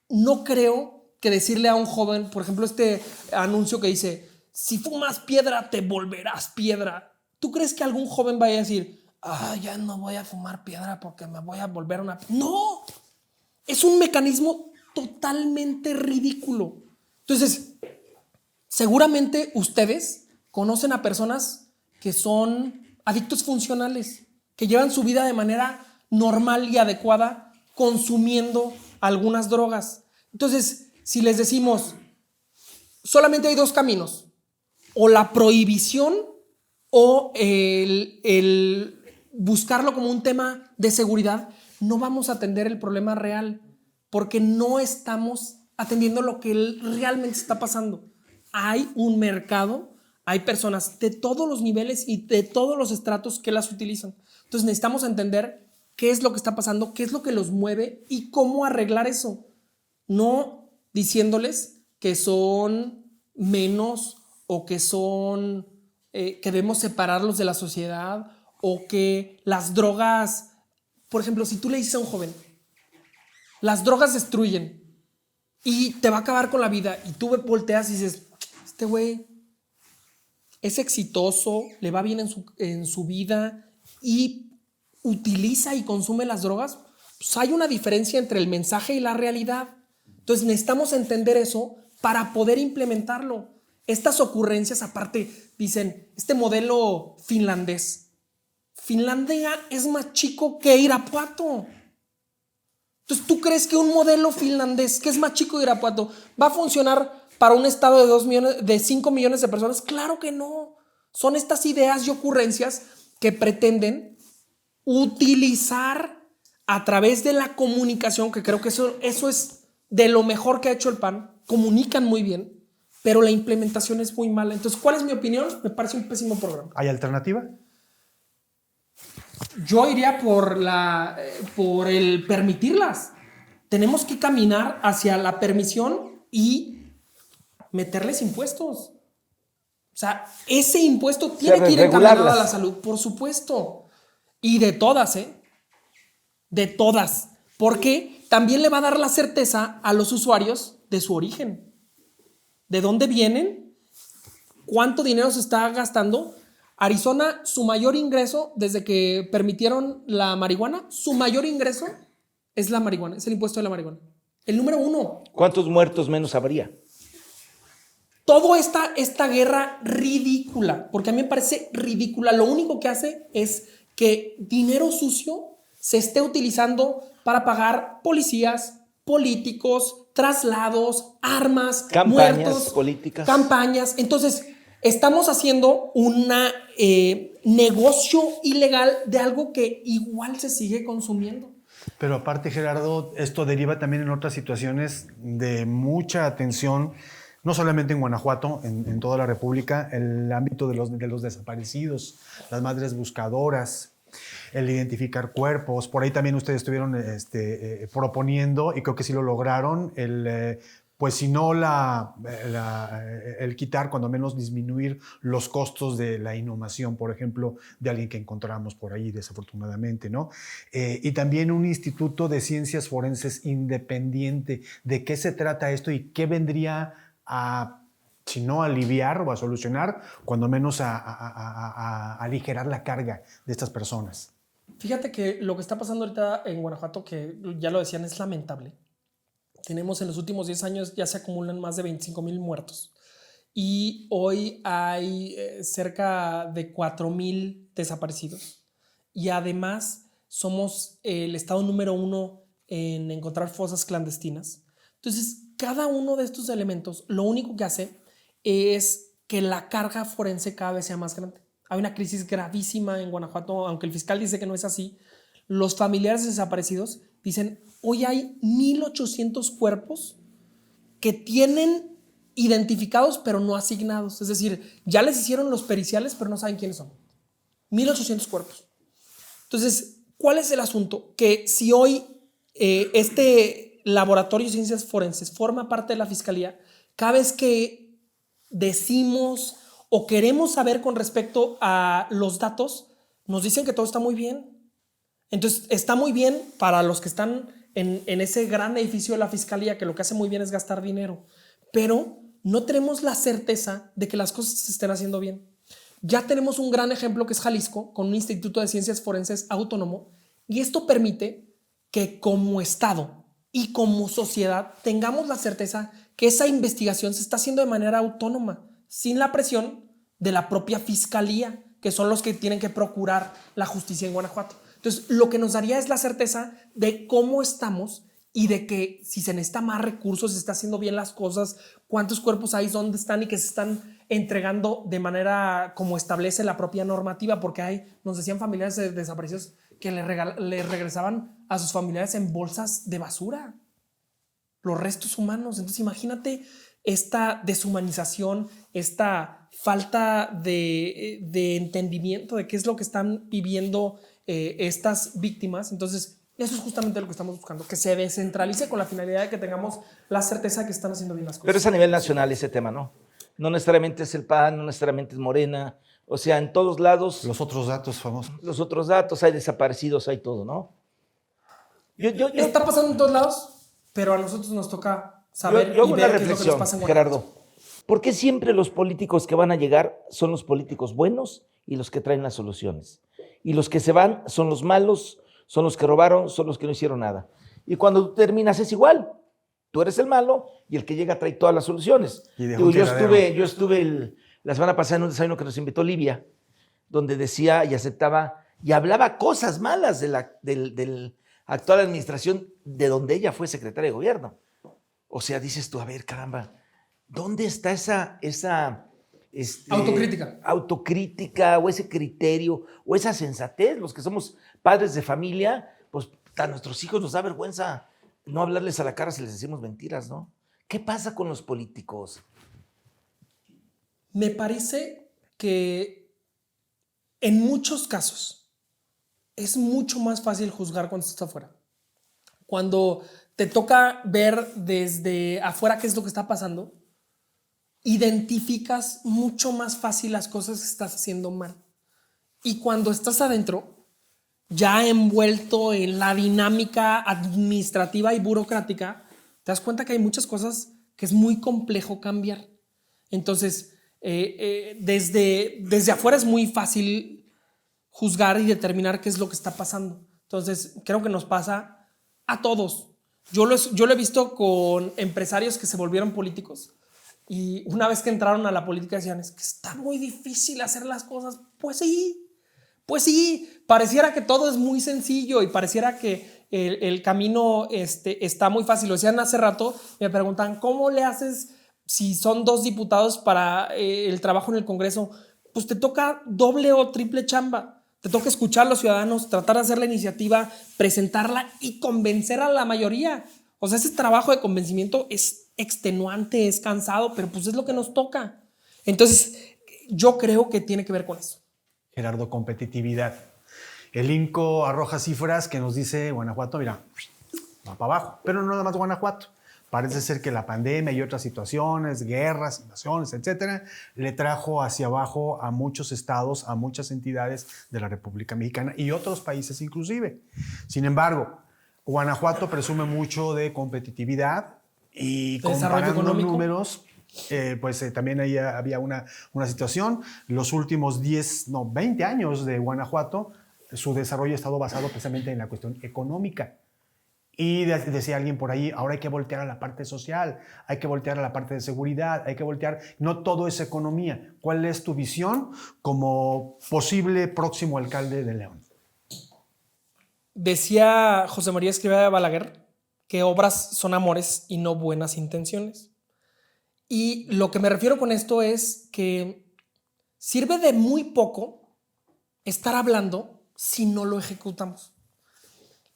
no creo que decirle a un joven, por ejemplo, este anuncio que dice, si fumas piedra, te volverás piedra. ¿Tú crees que algún joven vaya a decir, ya no voy a fumar piedra porque me voy a volver una... No, es un mecanismo totalmente ridículo. Entonces, seguramente ustedes conocen a personas que son adictos funcionales, que llevan su vida de manera normal y adecuada consumiendo algunas drogas. Entonces, si les decimos, solamente hay dos caminos, o la prohibición o el buscarlo como un tema de seguridad, no vamos a atender el problema real, porque no estamos atendiendo lo que realmente está pasando. Hay un mercado, hay personas de todos los niveles y de todos los estratos que las utilizan. Entonces necesitamos entender qué es lo que está pasando, qué es lo que los mueve y cómo arreglar eso. No diciéndoles que son menos o que son que debemos separarlos de la sociedad, o que las drogas, por ejemplo, si tú le dices a un joven, las drogas destruyen y te va a acabar con la vida, y tú volteas y dices, este güey es exitoso, le va bien en su vida y utiliza y consume las drogas, pues hay una diferencia entre el mensaje y la realidad. Entonces necesitamos entender eso para poder implementarlo. Estas ocurrencias, aparte, dicen, este modelo finlandés. Finlandia es más chico que Irapuato. Entonces, ¿tú crees que un modelo finlandés que es más chico que Irapuato va a funcionar para un estado de 5 millones de personas? Claro que no. Son estas ideas y ocurrencias que pretenden utilizar a través de la comunicación, que creo que eso es de lo mejor que ha hecho el PAN. Comunican muy bien, pero la implementación es muy mala. Entonces, ¿cuál es mi opinión? Me parece un pésimo programa. ¿Hay alternativa? Yo iría por el permitirlas. Tenemos que caminar hacia la permisión y meterles impuestos. O sea, ese impuesto tiene que ir encaminado a la salud, por supuesto. Y de todas, de todas. Porque también le va a dar la certeza a los usuarios de su origen. ¿De dónde vienen? ¿Cuánto dinero se está gastando? Arizona, su mayor ingreso desde que permitieron la marihuana, su mayor ingreso es la marihuana, es el impuesto de la marihuana. El número 1. ¿Cuántos muertos menos habría? toda esta guerra ridícula, porque a mí me parece ridícula, lo único que hace es que dinero sucio se esté utilizando para pagar policías, políticos, traslados, armas, campañas muertos, políticas. campañas. Entonces, estamos haciendo un negocio ilegal de algo que igual se sigue consumiendo. Pero aparte, Gerardo, esto deriva también en otras situaciones de mucha atención, no solamente en Guanajuato, en toda la República, el ámbito de los desaparecidos, las madres buscadoras, el identificar cuerpos. Por ahí también ustedes estuvieron proponiendo, y creo que sí lo lograron, pues si no el quitar, cuando menos disminuir los costos de la inhumación, por ejemplo, de alguien que encontramos por ahí desafortunadamente, ¿no? Y también un instituto de ciencias forenses independiente. ¿De qué se trata esto y qué vendría a, si no a aliviar o a solucionar, cuando menos a aligerar la carga de estas personas? Fíjate que lo que está pasando ahorita en Guanajuato, que ya lo decían, es lamentable. Tenemos en los últimos 10 años ya se acumulan más de 25,000 muertos y hoy hay cerca de 4,000 desaparecidos y además somos el estado número 1 en encontrar fosas clandestinas. Entonces, cada uno de estos elementos lo único que hace es que la carga forense cada vez sea más grande. Hay una crisis gravísima en Guanajuato, aunque el fiscal dice que no es así. Los familiares desaparecidos dicen, hoy hay 1,800 cuerpos que tienen identificados pero no asignados. Es decir, ya les hicieron los periciales pero no saben quiénes son. 1,800 cuerpos. Entonces, ¿cuál es el asunto? Que si hoy este laboratorio de ciencias forenses forma parte de la fiscalía, cada vez que decimos o queremos saber con respecto a los datos, nos dicen que todo está muy bien. Entonces, está muy bien para los que están en ese gran edificio de la fiscalía, que lo que hace muy bien es gastar dinero, pero no tenemos la certeza de que las cosas se estén haciendo bien. Ya tenemos un gran ejemplo que es Jalisco, con un instituto de ciencias forenses autónomo, y esto permite que como Estado y como sociedad tengamos la certeza que esa investigación se está haciendo de manera autónoma, sin la presión de la propia fiscalía, que son los que tienen que procurar la justicia en Guanajuato. Entonces, lo que nos daría es la certeza de cómo estamos y de que si se necesita más recursos, se está haciendo bien las cosas, cuántos cuerpos hay, dónde están y que se están entregando de manera como establece la propia normativa, porque nos decían familiares de desaparecidos que le regresaban a sus familiares en bolsas de basura los restos humanos. Entonces, imagínate esta deshumanización, esta falta de entendimiento de qué es lo que están viviendo estas víctimas. Entonces, eso es justamente lo que estamos buscando, que se descentralice con la finalidad de que tengamos la certeza de que están haciendo bien las cosas. Pero es a nivel nacional ese tema, ¿no? No necesariamente es el PAN, no necesariamente es Morena. O sea, en todos lados. Los otros datos famosos. Los otros datos, hay desaparecidos, hay todo, ¿no? Está pasando en todos lados, pero a nosotros nos toca saber yo y ver qué es lo que nos pasa en Guanajuato. Gerardo, ¿por qué siempre los políticos que van a llegar son los políticos buenos y los que traen las soluciones? Y los que se van son los malos, son los que robaron, son los que no hicieron nada. Y cuando tú terminas es igual. Tú eres el malo y el que llega trae todas las soluciones. Yo estuve la semana pasada en un desayuno que nos invitó Livia, donde decía y aceptaba y hablaba cosas malas de la actual administración de donde ella fue secretaria de gobierno. O sea, dices tú, a ver, caramba, ¿dónde está esa autocrítica o ese criterio o esa sensatez? Los que somos padres de familia, pues a nuestros hijos nos da vergüenza no hablarles a la cara si les decimos mentiras, ¿no? ¿Qué pasa con los políticos? Me parece que en muchos casos es mucho más fácil juzgar cuando estás afuera. Cuando te toca ver desde afuera qué es lo que está pasando, identificas mucho más fácil las cosas que estás haciendo mal. Y cuando estás adentro, ya envuelto en la dinámica administrativa y burocrática, te das cuenta que hay muchas cosas que es muy complejo cambiar. Entonces, desde afuera es muy fácil juzgar y determinar qué es lo que está pasando. Entonces, creo que nos pasa a todos. Yo lo he visto con empresarios que se volvieron políticos Y una vez que entraron a la política decían, es que está muy difícil hacer las cosas. Pues sí, pareciera que todo es muy sencillo y pareciera que el camino está muy fácil. Lo decían hace rato, me preguntan, ¿cómo le haces si son 2 diputados para el trabajo en el Congreso? Pues te toca doble o triple chamba. Te toca escuchar a los ciudadanos, tratar de hacer la iniciativa, presentarla y convencer a la mayoría. O sea, ese trabajo de convencimiento es extenuante, es cansado, pero pues es lo que nos toca. Entonces, yo creo que tiene que ver con eso. Gerardo, competitividad. El INCO arroja cifras que nos dice Guanajuato, mira, va para abajo. Pero no nada más Guanajuato. Parece ser que la pandemia y otras situaciones, guerras, invasiones, etcétera, le trajo hacia abajo a muchos estados, a muchas entidades de la República Mexicana y otros países inclusive. Sin embargo, Guanajuato presume mucho de competitividad y comparando números, también ahí había una situación. Los últimos 20 años de Guanajuato, su desarrollo ha estado basado precisamente en la cuestión económica. Y decía alguien por ahí, ahora hay que voltear a la parte social, hay que voltear a la parte de seguridad, hay que voltear, no todo es economía. ¿Cuál es tu visión como posible próximo alcalde de León? Decía José María Escrivá de Balaguer que obras son amores y no buenas intenciones. Y lo que me refiero con esto es que sirve de muy poco estar hablando si no lo ejecutamos.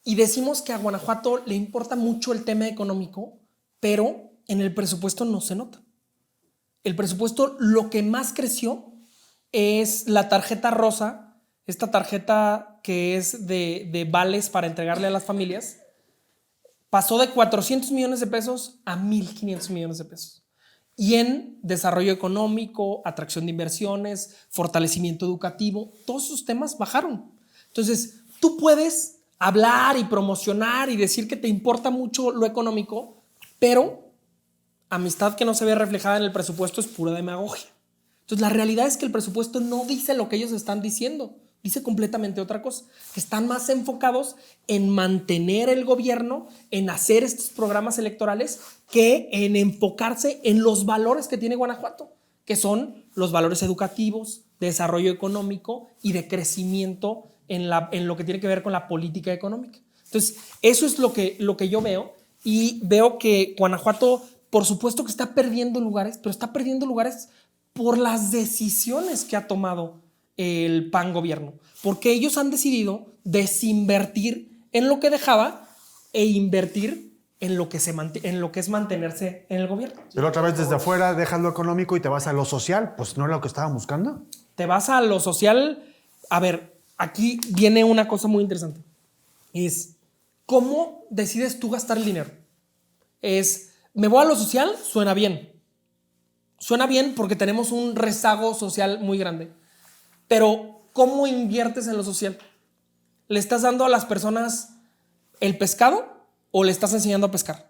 Y decimos que a Guanajuato le importa mucho el tema económico, pero en el presupuesto no se nota. El presupuesto, lo que más creció es la tarjeta rosa, esta tarjeta que es de vales para entregarle a las familias, pasó de 400 millones de pesos a 1,500 millones de pesos. Y en desarrollo económico, atracción de inversiones, fortalecimiento educativo, todos esos temas bajaron. Entonces, tú puedes hablar y promocionar y decir que te importa mucho lo económico, pero amistad que no se ve reflejada en el presupuesto es pura demagogia. Entonces, la realidad es que el presupuesto no dice lo que ellos están diciendo, dice completamente otra cosa, que están más enfocados en mantener el gobierno, en hacer estos programas electorales, que en enfocarse en los valores que tiene Guanajuato, que son los valores educativos, de desarrollo económico y de crecimiento en lo que tiene que ver con la política económica. Entonces, eso es lo que yo veo, y veo que Guanajuato, por supuesto que está perdiendo lugares, pero está perdiendo lugares por las decisiones que ha tomado el PAN gobierno, porque ellos han decidido desinvertir en lo que dejaba e invertir en lo que es mantenerse en el gobierno. Pero otra vez desde afuera dejas lo económico y te vas a lo social, pues no era lo que estaban buscando. Te vas a lo social. A ver, aquí viene una cosa muy interesante. Es, ¿cómo decides tú gastar el dinero? Me voy a lo social, suena bien. Suena bien porque tenemos un rezago social muy grande. Pero, ¿cómo inviertes en lo social? ¿Le estás dando a las personas el pescado o le estás enseñando a pescar?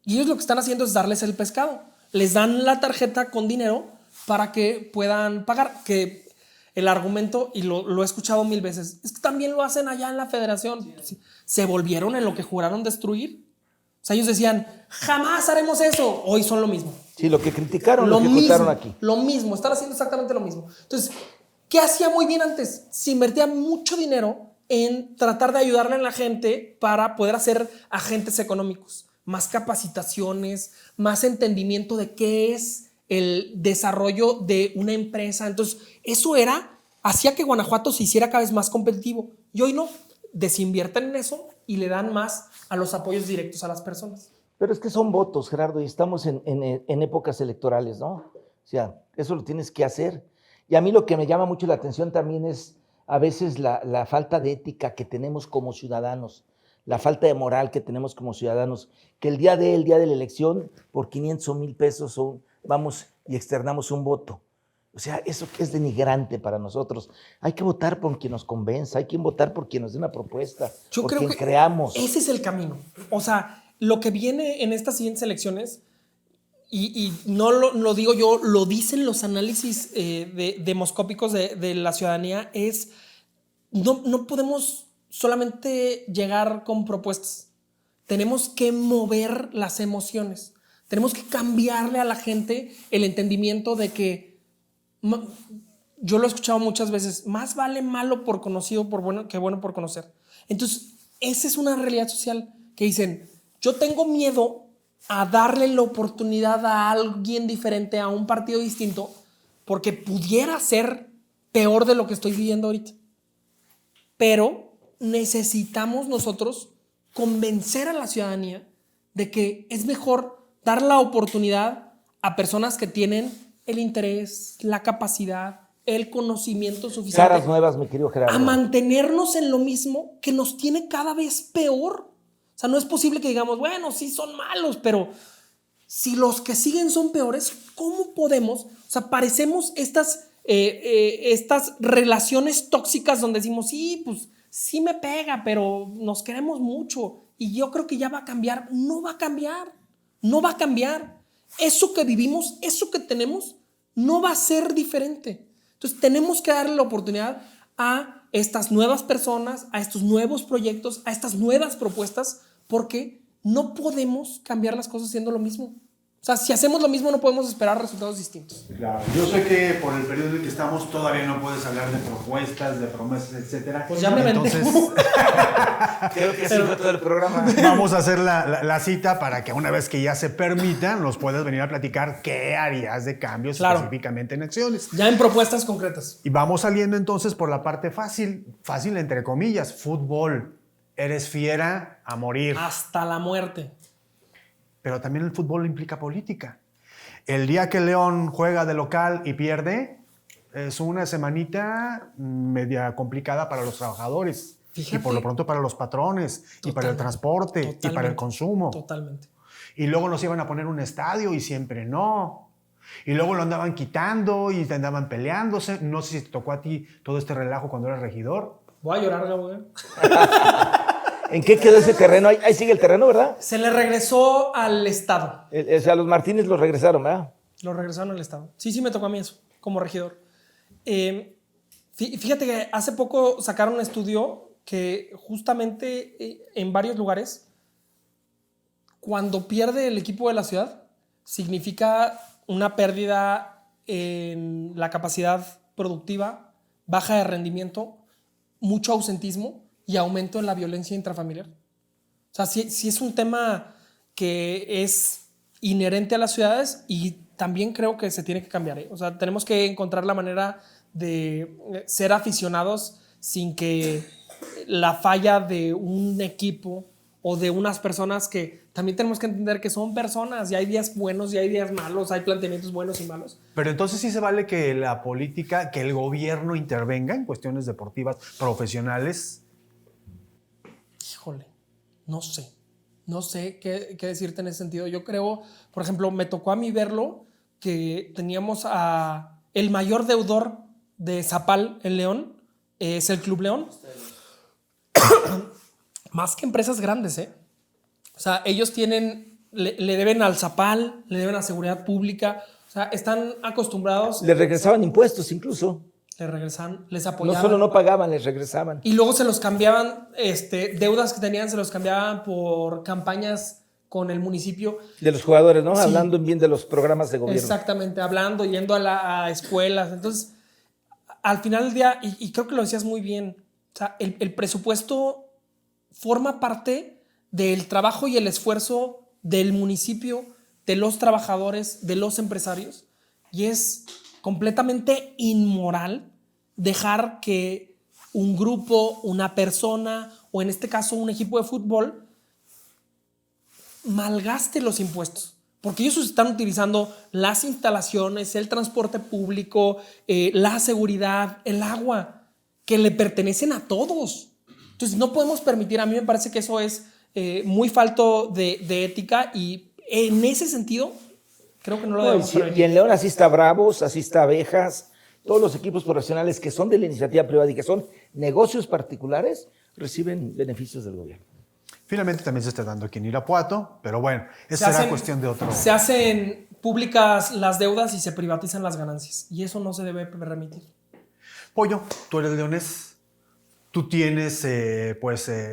Y ellos lo que están haciendo es darles el pescado. Les dan la tarjeta con dinero para que puedan pagar. Que el argumento, y lo he escuchado 1000 veces, es que también lo hacen allá en la federación. Se volvieron en lo que juraron destruir. O sea, ellos decían, jamás haremos eso. Hoy son lo mismo. Sí, lo que criticaron, lo ejecutaron aquí. Lo mismo, están haciendo exactamente lo mismo. Entonces, ¿qué hacía muy bien antes? Se invertía mucho dinero en tratar de ayudarle a la gente para poder hacer agentes económicos, más capacitaciones, más entendimiento de qué es el desarrollo de una empresa. Entonces, eso hacía que Guanajuato se hiciera cada vez más competitivo. Y hoy no, desinvierten en eso y le dan más a los apoyos directos a las personas. Pero es que son votos, Gerardo, y estamos en épocas electorales, ¿no? O sea, eso lo tienes que hacer. Y a mí lo que me llama mucho la atención también es a veces la falta de ética que tenemos como ciudadanos, la falta de moral que tenemos como ciudadanos, que el día de la elección, por 500 o 1,000 pesos, vamos y externamos un voto. O sea, eso que es denigrante para nosotros. Hay que votar por quien nos convenza, hay que votar por quien nos dé una propuesta, Yo por creo quien que creamos. ese es el camino. O sea, lo que viene en estas siguientes elecciones, y no lo digo yo, lo dicen los análisis demoscópicos de la ciudadanía, es no podemos solamente llegar con propuestas. Tenemos que mover las emociones. Tenemos que cambiarle a la gente el entendimiento de que, yo lo he escuchado muchas veces, más vale malo por conocido que bueno por conocer. Entonces, esa es una realidad social que dicen, yo tengo miedo a darle la oportunidad a alguien diferente, a un partido distinto, porque pudiera ser peor de lo que estoy viviendo ahorita. Pero necesitamos nosotros convencer a la ciudadanía de que es mejor dar la oportunidad a personas que tienen el interés, la capacidad, el conocimiento suficiente. Caras nuevas, mi querido Gerardo. A mantenernos en lo mismo que nos tiene cada vez peor. O sea, no es posible que digamos, bueno, sí son malos, pero si los que siguen son peores, ¿cómo podemos? O sea, parecemos estas relaciones tóxicas donde decimos, sí, pues sí me pega, pero nos queremos mucho y yo creo que ya va a cambiar. No va a cambiar, no va a cambiar. Eso que vivimos, eso que tenemos, no va a ser diferente. Entonces tenemos que darle la oportunidad a estas nuevas personas, a estos nuevos proyectos, a estas nuevas propuestas, porque no podemos cambiar las cosas haciendo lo mismo. O sea, si hacemos lo mismo no podemos esperar resultados distintos. Claro. Yo sé que por el periodo en el que estamos todavía no puedes hablar de propuestas, de promesas, etcétera. Pues ya me vendé. Creo que así fue todo el programa. Vamos a hacer la cita para que una vez que ya se permita nos puedas venir a platicar qué harías de cambios específicamente en acciones. Ya en propuestas concretas. Y vamos saliendo entonces por la parte fácil entre comillas, fútbol. Eres fiera a morir. Hasta la muerte. Pero también el fútbol implica política. El día que León juega de local y pierde, es una semanita media complicada para los trabajadores. Fíjate, y por lo pronto para los patrones, y para el transporte, y para el consumo. Totalmente. Y luego nos iban a poner un estadio y siempre no. Y luego lo andaban quitando y andaban peleándose. No sé si te tocó a ti todo este relajo cuando eras regidor. Voy a llorar, Gabo. ¿En qué quedó ese terreno? Ahí sigue el terreno, ¿verdad? Se le regresó al Estado. O sea, los Martínez los regresaron, ¿verdad? Lo regresaron al Estado. Sí, me tocó a mí eso, como regidor. Fíjate que hace poco sacaron un estudio que justamente en varios lugares, cuando pierde el equipo de la ciudad, significa una pérdida en la capacidad productiva, baja de rendimiento, mucho ausentismo y aumento en la violencia intrafamiliar. O sea, sí es un tema que es inherente a las ciudades y también creo que se tiene que cambiar. O sea, tenemos que encontrar la manera de ser aficionados sin que la falla de un equipo o de unas personas, que también tenemos que entender que son personas y hay días buenos y hay días malos, hay planteamientos buenos y malos. Pero entonces sí se vale que la política, que el gobierno intervenga en cuestiones deportivas profesionales. Híjole, no sé qué decirte en ese sentido. Yo creo, por ejemplo, me tocó a mí verlo, que teníamos a el mayor deudor de Zapal en León, es el Club León. Más que empresas grandes, O sea, ellos le deben al Zapal, le deben a Seguridad Pública, o sea, están acostumbrados. Les regresaban impuestos incluso. Les regresaban, les apoyaban. No solo no pagaban, les regresaban. Y luego se los cambiaban, deudas que tenían, se los cambiaban por campañas con el municipio. De los jugadores, ¿no? Sí. Hablando bien de los programas de gobierno. Exactamente, hablando, yendo a escuelas. Entonces, al final del día, y creo que lo decías muy bien, o sea, el presupuesto forma parte del trabajo y el esfuerzo del municipio, de los trabajadores, de los empresarios, y es completamente inmoral dejar que un grupo, una persona o en este caso un equipo de fútbol malgaste los impuestos, porque ellos están utilizando las instalaciones, el transporte público, la seguridad, el agua, que le pertenecen a todos. Entonces no podemos permitir, a mí me parece que eso es muy falto de ética, y en ese sentido creo que no lo debemos permitir. Y en León así está Bravos, así está Abejas, todos los equipos profesionales que son de la iniciativa privada y que son negocios particulares reciben beneficios del gobierno. Finalmente también se está dando aquí en Irapuato, pero bueno, esa será cuestión de otro. Se hacen públicas las deudas y se privatizan las ganancias, y eso no se debe permitir. Pollo, tú eres leonés, tú tienes,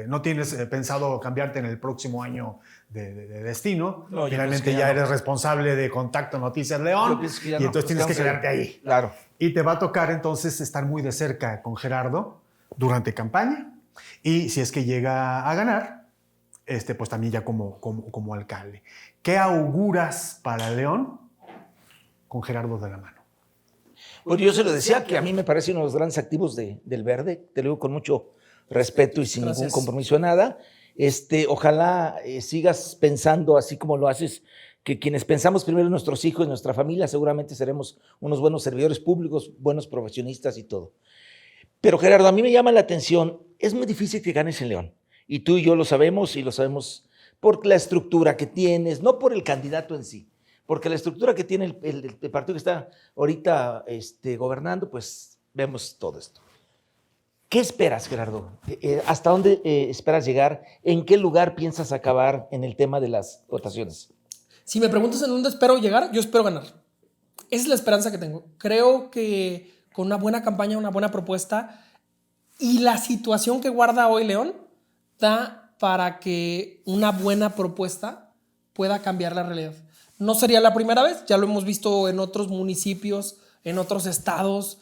no tienes pensado cambiarte en el próximo año de destino. No, yo Finalmente pienso que ya ya no. eres responsable de Contacto Noticias Yo León pienso que ya y no, entonces tienes que estamos quedarte ahí. Claro. Y te va a tocar entonces estar muy de cerca con Gerardo durante campaña y si es que llega a ganar, pues también ya como alcalde. ¿Qué auguras para León con Gerardo de la mano? Bueno, yo se lo decía que a mí me parece uno de los grandes activos del Verde, te lo digo con mucho respeto y sin Gracias. ningún compromiso de nada. Ojalá sigas pensando así como lo haces, que quienes pensamos primero en nuestros hijos, en nuestra familia, seguramente seremos unos buenos servidores públicos, buenos profesionistas y todo. Pero Gerardo, a mí me llama la atención, es muy difícil que ganes en León. Y tú y yo lo sabemos y lo sabemos por la estructura que tienes, no por el candidato en sí, porque la estructura que tiene el partido que está ahorita gobernando, pues vemos todo esto. ¿Qué esperas, Gerardo? ¿Hasta dónde esperas llegar? ¿En qué lugar piensas acabar en el tema de las votaciones? Si me preguntas en dónde espero llegar, yo espero ganar. Esa es la esperanza que tengo. Creo que con una buena campaña, una buena propuesta y la situación que guarda hoy León da para que una buena propuesta pueda cambiar la realidad. No sería la primera vez, ya lo hemos visto en otros municipios, en otros estados,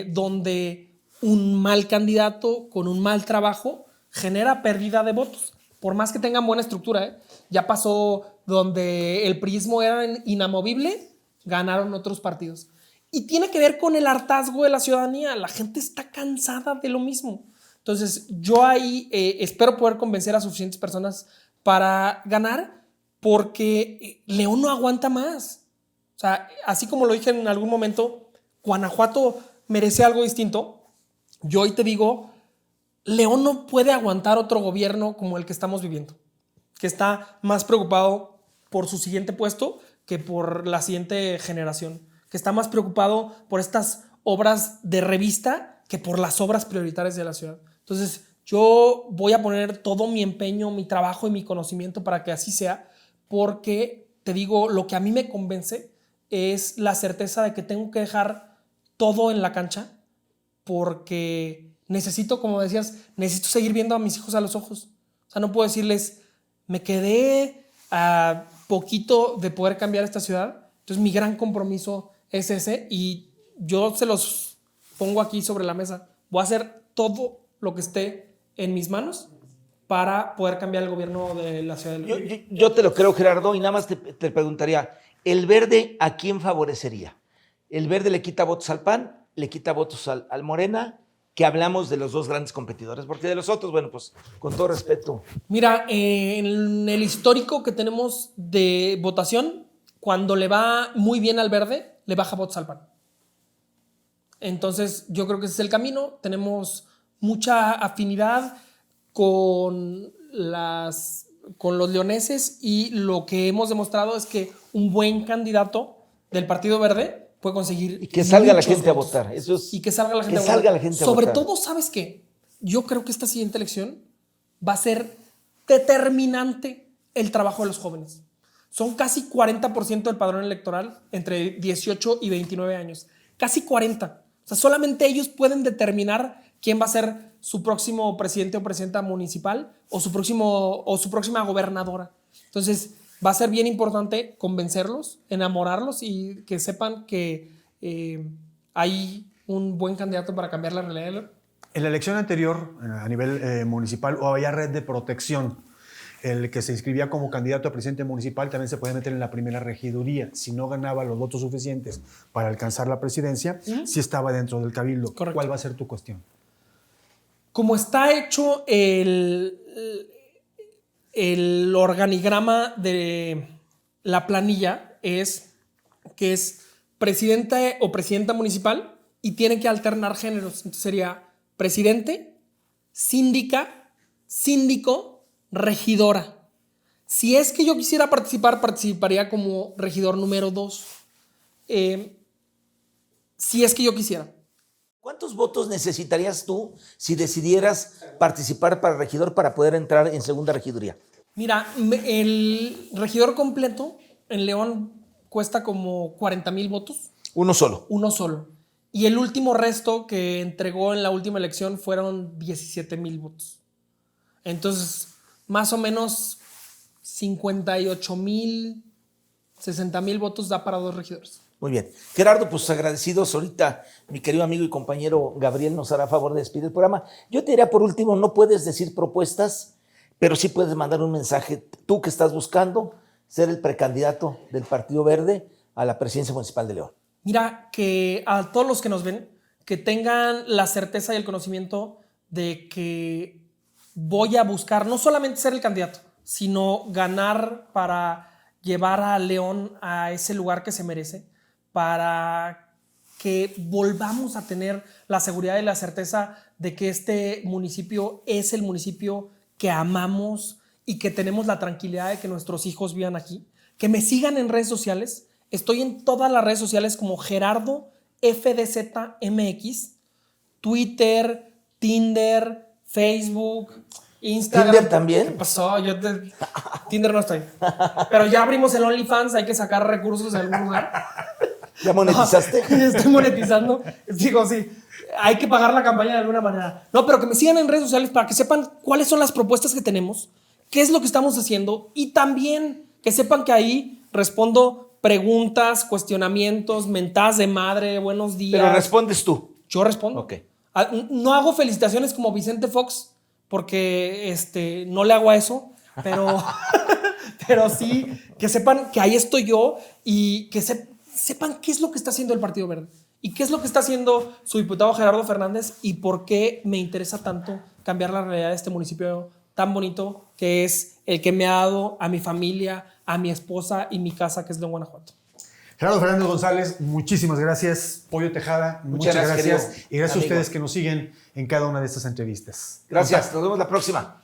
donde un mal candidato con un mal trabajo genera pérdida de votos, por más que tengan buena estructura. Ya pasó donde el priismo era inamovible, ganaron otros partidos. Y tiene que ver con el hartazgo de la ciudadanía. La gente está cansada de lo mismo. Entonces, yo ahí espero poder convencer a suficientes personas para ganar, porque León no aguanta más. O sea, así como lo dije en algún momento, Guanajuato merece algo distinto. Yo hoy te digo, León no puede aguantar otro gobierno como el que estamos viviendo, que está más preocupado por su siguiente puesto que por la siguiente generación, que está más preocupado por estas obras de revista que por las obras prioritarias de la ciudad. Entonces, yo voy a poner todo mi empeño, mi trabajo y mi conocimiento para que así sea, porque te digo, lo que a mí me convence es la certeza de que tengo que dejar todo en la cancha, porque necesito, como decías, necesito seguir viendo a mis hijos a los ojos. O sea, no puedo decirles, me quedé a poquito de poder cambiar esta ciudad. Entonces, mi gran compromiso es ese y yo se los pongo aquí sobre la mesa. Voy a hacer todo lo que esté en mis manos para poder cambiar el gobierno de la ciudad de León. Yo te lo creo, Gerardo, y nada más te preguntaría, ¿el Verde a quién favorecería? ¿El Verde le quita votos al PAN? ¿Le quita votos al Morena? Que hablamos de los dos grandes competidores, porque de los otros, bueno, pues con todo respeto. Mira, en el histórico que tenemos de votación, cuando le va muy bien al Verde, le baja votos al PAN. Entonces, yo creo que ese es el camino. Tenemos mucha afinidad con los leoneses y lo que hemos demostrado es que un buen candidato del Partido Verde puede conseguir y que salga la muchos gente votos. a votar. Eso es, y que salga la gente que a votar. salga la gente a Sobre votar. todo, ¿sabes qué? Yo creo que esta siguiente elección va a ser determinante el trabajo de los jóvenes. Son casi 40% del padrón electoral entre 18 y 29 años. Casi 40. O sea, solamente ellos pueden determinar quién va a ser su próximo presidente o presidenta municipal o su próxima gobernadora. Entonces, va a ser bien importante convencerlos, enamorarlos y que sepan que hay un buen candidato para cambiar la realidad. En la elección anterior, a nivel municipal, había red de protección. El que se inscribía como candidato a presidente municipal también se podía meter en la primera regiduría. Si no ganaba los votos suficientes para alcanzar la presidencia, sí estaba dentro del cabildo. Correcto. ¿Cuál va a ser tu cuestión? Como está hecho el organigrama de la planilla, es que es presidente o presidenta municipal y tiene que alternar géneros. Entonces sería presidente, síndica, síndico, regidora. Si es que yo quisiera participar, participaría como regidor número 2. Si es que yo quisiera. ¿Cuántos votos necesitarías tú si decidieras participar para regidor para poder entrar en segunda regiduría? Mira, el regidor completo en León cuesta como 40,000 votos. Uno solo. Uno solo. Y el último resto que entregó en la última elección fueron 17,000 votos. Entonces, más o menos 58,000, 60,000 votos da para 2 regidores. Muy bien. Gerardo, pues agradecidos. Ahorita mi querido amigo y compañero Gabriel nos hará favor de despedir el programa. Yo te diría por último, no puedes decir propuestas, pero sí puedes mandar un mensaje. Tú que estás buscando ser el precandidato del Partido Verde a la presidencia municipal de León. Mira, que a todos los que nos ven, que tengan la certeza y el conocimiento de que voy a buscar no solamente ser el candidato, sino ganar para llevar a León a ese lugar que se merece, para que volvamos a tener la seguridad y la certeza de que este municipio es el municipio que amamos y que tenemos la tranquilidad de que nuestros hijos vivan aquí. Que me sigan en redes sociales. Estoy en todas las redes sociales como Gerardo FDZMX, Twitter, Tinder, Facebook, Instagram. ¿Tinder también? ¿Qué pasó? Tinder no estoy. Pero ya abrimos el OnlyFans, hay que sacar recursos de algún lugar. ¿Ya monetizaste? No, estoy monetizando. Digo, sí, hay que pagar la campaña de alguna manera. No, pero que me sigan en redes sociales para que sepan cuáles son las propuestas que tenemos, qué es lo que estamos haciendo y también que sepan que ahí respondo preguntas, cuestionamientos, mentadas de madre, buenos días. Pero respondes tú. Yo respondo. Ok. No hago felicitaciones como Vicente Fox porque no le hago a eso, pero sí que sepan que ahí estoy yo y que sepan qué es lo que está haciendo el Partido Verde y qué es lo que está haciendo su diputado Gerardo Fernández y por qué me interesa tanto cambiar la realidad de este municipio tan bonito que es el que me ha dado a mi familia, a mi esposa y mi casa, que es León, Guanajuato. Gerardo Fernández González, muchísimas gracias. Pollo Tejada, muchas gracias. Y gracias a ustedes que nos siguen en cada una de estas entrevistas. Gracias, nos vemos la próxima.